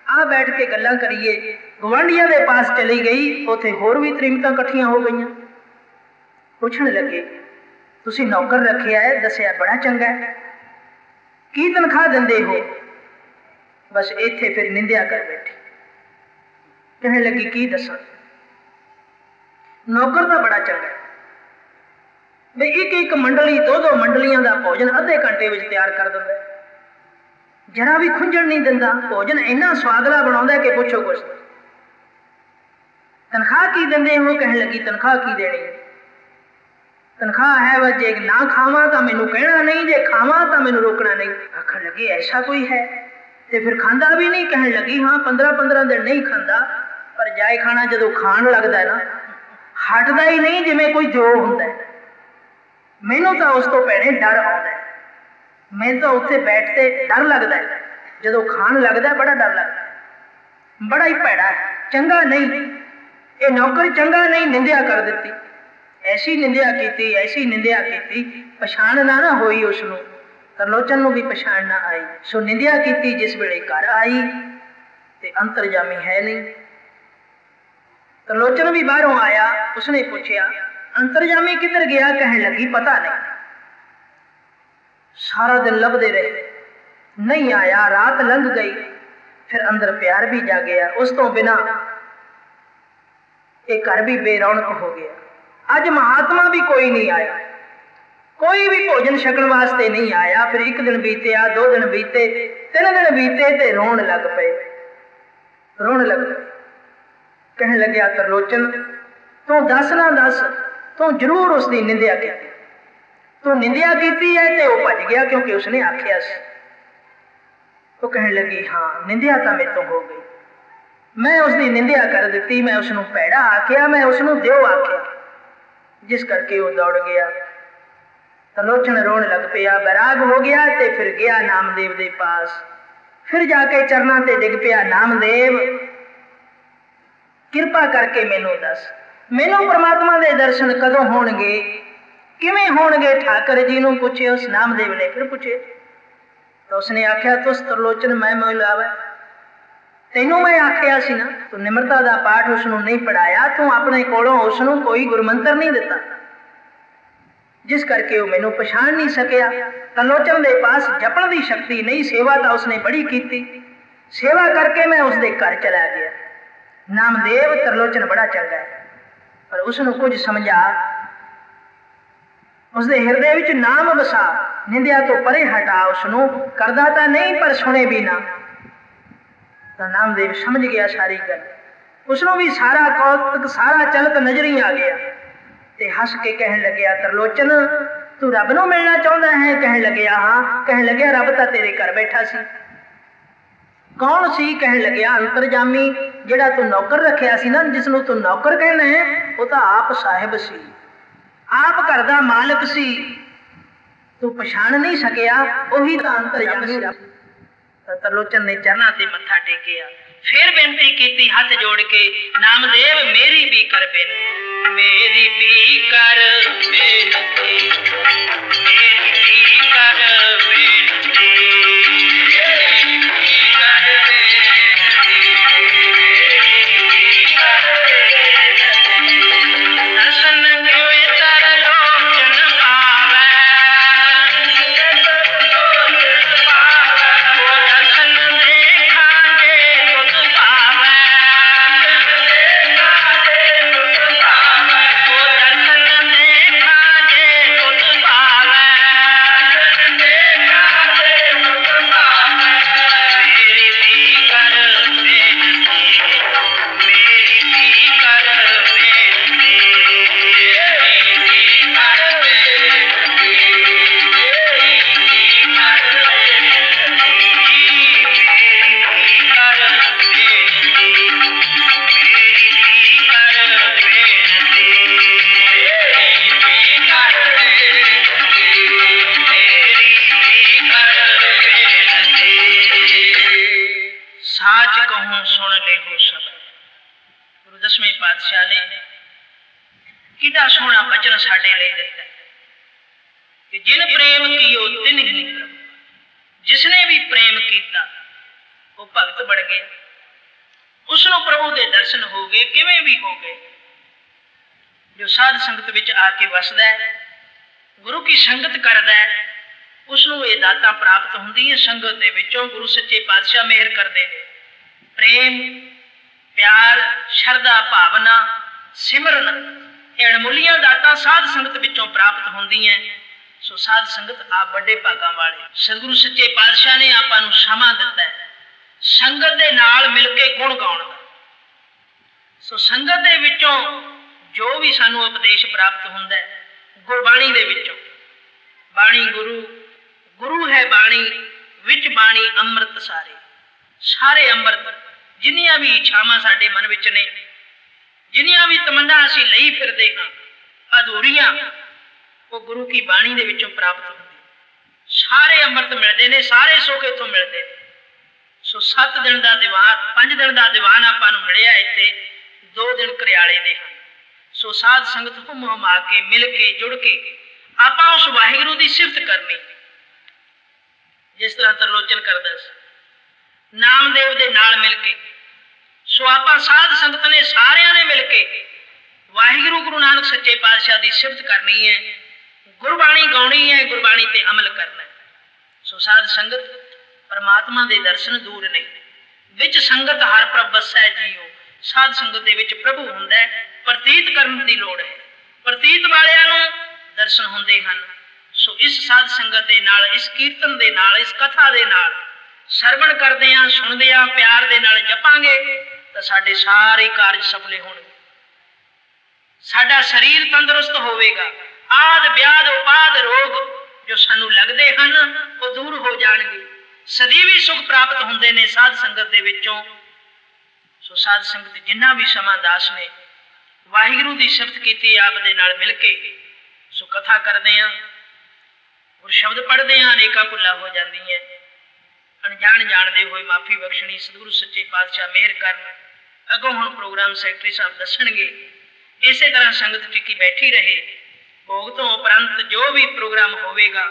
आ बैठ के गल्लां करिए। गुआंढियां दे पास चली गई, उत्थे होर भी त्रिमतां इकट्ठियां हो गईयां। पुछण लगे, तुसीं नौकर रखिया है, दसिया बड़ा चंगा है, की तनख्वाह दिंदे हो? बस इत्थे फिर निंदिया कर बैठी। कहने लगी, की दसां, नौकर तो बड़ा चंगा है, भी एक एक मंडली दो मंडलियां का भोजन अद्धे घंटे में तैयार कर दिंदा, जरा भी खुंझण नहीं दिंदा, भोजन इन्ना स्वादला बनाउंदा कि पुछो कुछ। तनख्वाह की दिंदे हो? कहने लगी, तनख्वाह की देनी, तनख्वाह है वह जे ना खावा तो मैनू कहना नहीं, जे खावा तो मैनू रोकना नहीं। आखण लगे, ऐसा कोई है? तो फिर खांदा भी नहीं? कहने लगी, हाँ 15-15 दिन नहीं खांदा, पर जाए खाना जो खाण लगता है ना, हटदा ही नहीं, जिवें कोई जो हुंदा है। मैनू तो उस तो भैणे डर आउंदा है, मैं तो उत्थे बैठते डर लगता है, जो खाण लगता बड़ा डर लगता है, बड़ा ही भैड़ा है, चंगा नहीं, ये नौकर चंगा नहीं। निंदिया कर दी, ऐसी निंदिया की, ऐसी निंदिया की, पछाण ना होई उसनूं, तरलोचन नूं भी पछाण ना आई। सो निंदिया की, जिस वेले घर आई ते अंतरजामी है नहीं। तरलोचन भी बाहरों आया, उसने पूछया, अंतरजामी किधर गया? कहने लगी, पता नहीं, सारा दिन लभदे रहे, नहीं आया, रात लंघ गई, फिर अंदर प्यार भी जा गया, उस तो बिना एक घर भी बेरौनक हो गया। अज महात्मा भी कोई नहीं आया, कोई भी भोजन छकण वास्ते नहीं आया। फिर एक दिन बीतिया, 2 दिन बीते, 3 दिन बीते, ते रोण लग पे, रोण लग पे। कहने लग्या, तरलोचन तू दस ना दस, तू जरूर उसकी निंदिया की, तू निंदिया की है, तो वह भज गया क्योंकि उसने आख्या सी। तो कहने लगी, हाँ निंदिया तो मेरे तो हो गई, मैं उसकी निंदिया कर दी, मैं उसनों भैड़ा आख्या, मैं उसनों दिओ आख्या, जिस करके वो दौड़ गया। तरलोचन रोण लग पिया, बैराग हो गया, ते फिर गया नामदेव के पास। फिर जाके चरणों ते डिग पिया, नामदेव किरपा करके मैनू दस, मैनू परमात्मा के दर्शन कदों होणगे, किवें होणगे? ठाकर जी नूं पूछे। उस नामदेव ने फिर पूछे, तो उसने आख्या, तुस तरलोचन मैं मिलावे, तैनूं मैं आख्या सी ना, तू निमरता का पाठ उसनूं नहीं पढ़ाया, तू अपने कोलों उसनूं कोई गुरमंत्र नहीं दिता, जिस करके वो मैनू पछाण नहीं सकिया। तरलोचन के पास जपण की शक्ति नहीं, सेवा तो उसने बड़ी की, सेवा करके मैं उसके घर चला गया। नामदेव तरलोचन बड़ा चंगा है, पर उसनूं कुछ समझा, उसके हृदय विच नाम वसा, निंदिया तो परे हटा, उसनूं करदा तां नहीं पर सुने भी ना। तो नामदेव समझ गया सारी गल, उसनूं भी सारा कौतक सारा चलत नजर ही आ गया, ते हस के कहन लग्या, तरलोचन तू रब नूं मिलना चाहुंदा है? कहन लग्या, हाँ। कहन लग्या, रब तां तेरे घर बैठा सी। कौन सी? कहन लग्या, अंतरजामी, जिहड़ा तू नौकर रखिया सी ना, जिसनूं तू नौकर कहना है, वो तो आप साहिब सी, आप घर दा मालिक सी, तू पछाण नहीं सकिया, वही तो अंतरजामी। तरलोचन ने चरणों ते मत्था टेकिया, फिर बेनती की हाथ जोड़ के, नामदेव मेरी भी कर बेनती, मेरी भी कर बेनती, मेरी भी कर बेनती, हो सब। गुरु 10वें पातशाह ने कितना सोहना बचन साडे लई दिता कि जिन प्रेम कियो तिन ही प्रभु, जिसने भी प्रेम किया वो भगत बन गया, उसनों प्रभु के दर्शन हो गए। किवें भी हो गए। जो साध संगत विच आके वसदा है, गुरु की संगत करदा है, उसनों ये दातां प्राप्त हुंदी है। संगत दे विचों गुरु सच्चे पातशाह मेहर करदे ने। प्रेम, प्यार, शरधा, भावना, सिमरन, अणमुलियां दातां साध संगत विचों प्राप्त होंदियां। सो साध संगत आप बड़े भागां वाले। सतगुरु सच्चे पातशाह ने आपां नूं समां दिता है संगत दे नाल मिल के गुण गाउण दा। सो संगत दे विचों जो भी सानूं उपदेश प्राप्त हुंदा है, गुरबाणी दे विचों। बाणी गुरु, गुरु है बाणी, विच बाणी अमृत सारे। सारे अमृत, जिन्नियां भी इच्छावां साडे मन विच ने, जिन्नियां भी तमन्ना असीं लई फिरदे हां अधूरियां, वो गुरु की बाणी दे विचों प्राप्त होंदी। सारे अमृत मिलते हैं, सारे सुख इत्थों मिलते हैं। सो 7 दिन का दीवान, 5 दिन का दीवान आपां नूं मिलिया इत्थे, 2 दिन घरियाले दे हन। सो साध संगत हुम हुमा के मिल के जुड़ के आपां उस वाहिगुरू की सिफत करनी, जिस तरह तरलोचन करदा सी नामदेव दे नाल मिल के। सो आपां साध संगत ने सारियां ने मिल के वाहिगुरू गुरु नानक सच्चे पातशाह की सिफत करनी है, गुरबाणी गाउणी है, गुरबाणी ते अमल करना है। सो साध संगत परमात्मा दे दर्शन दूर नहीं, विच संगत हर प्रभ बसै जीओ। साध संगत दे विच प्रभु हुंदा है, प्रतीत करन दी लोड़ है। प्रतीत वालियां नूं दर्शन हुंदे हन। सो इस साध संगत दे नाल, इस कीर्तन दे नाल, इस कथा दे नाल सरवण करदियां सुणदियां प्यार दे नाल जपांगे तां साडे सारे कारज सफले होणगे। साडा शरीर तंदुरुस्त होवेगा। आद व्याध उपाद रोग जो सानू लगदे हन वो दूर हो जाणगे। सਦੀवी सुख प्राप्त हुंदे ने साध संगत दे विचों। सो साध संगत जिन्ना भी समा दास ने वाहिगुरू की सिफत कीती आप दे नाल मिल के, सो कथा करदे हां, और शब्द पढ़दे हां, अनेकां भुल्लां हो जांदियां। अनजान जानदे होए माफी बख्शणी सतगुरु सच्चे पातशाह मेहर करन। अगों हुण प्रोग्राम सैकटरी साहब दसणगे। इसे तरह संगत टिकी बैठी रहे। भोग तो उपरंत जो भी प्रोग्राम होवेगा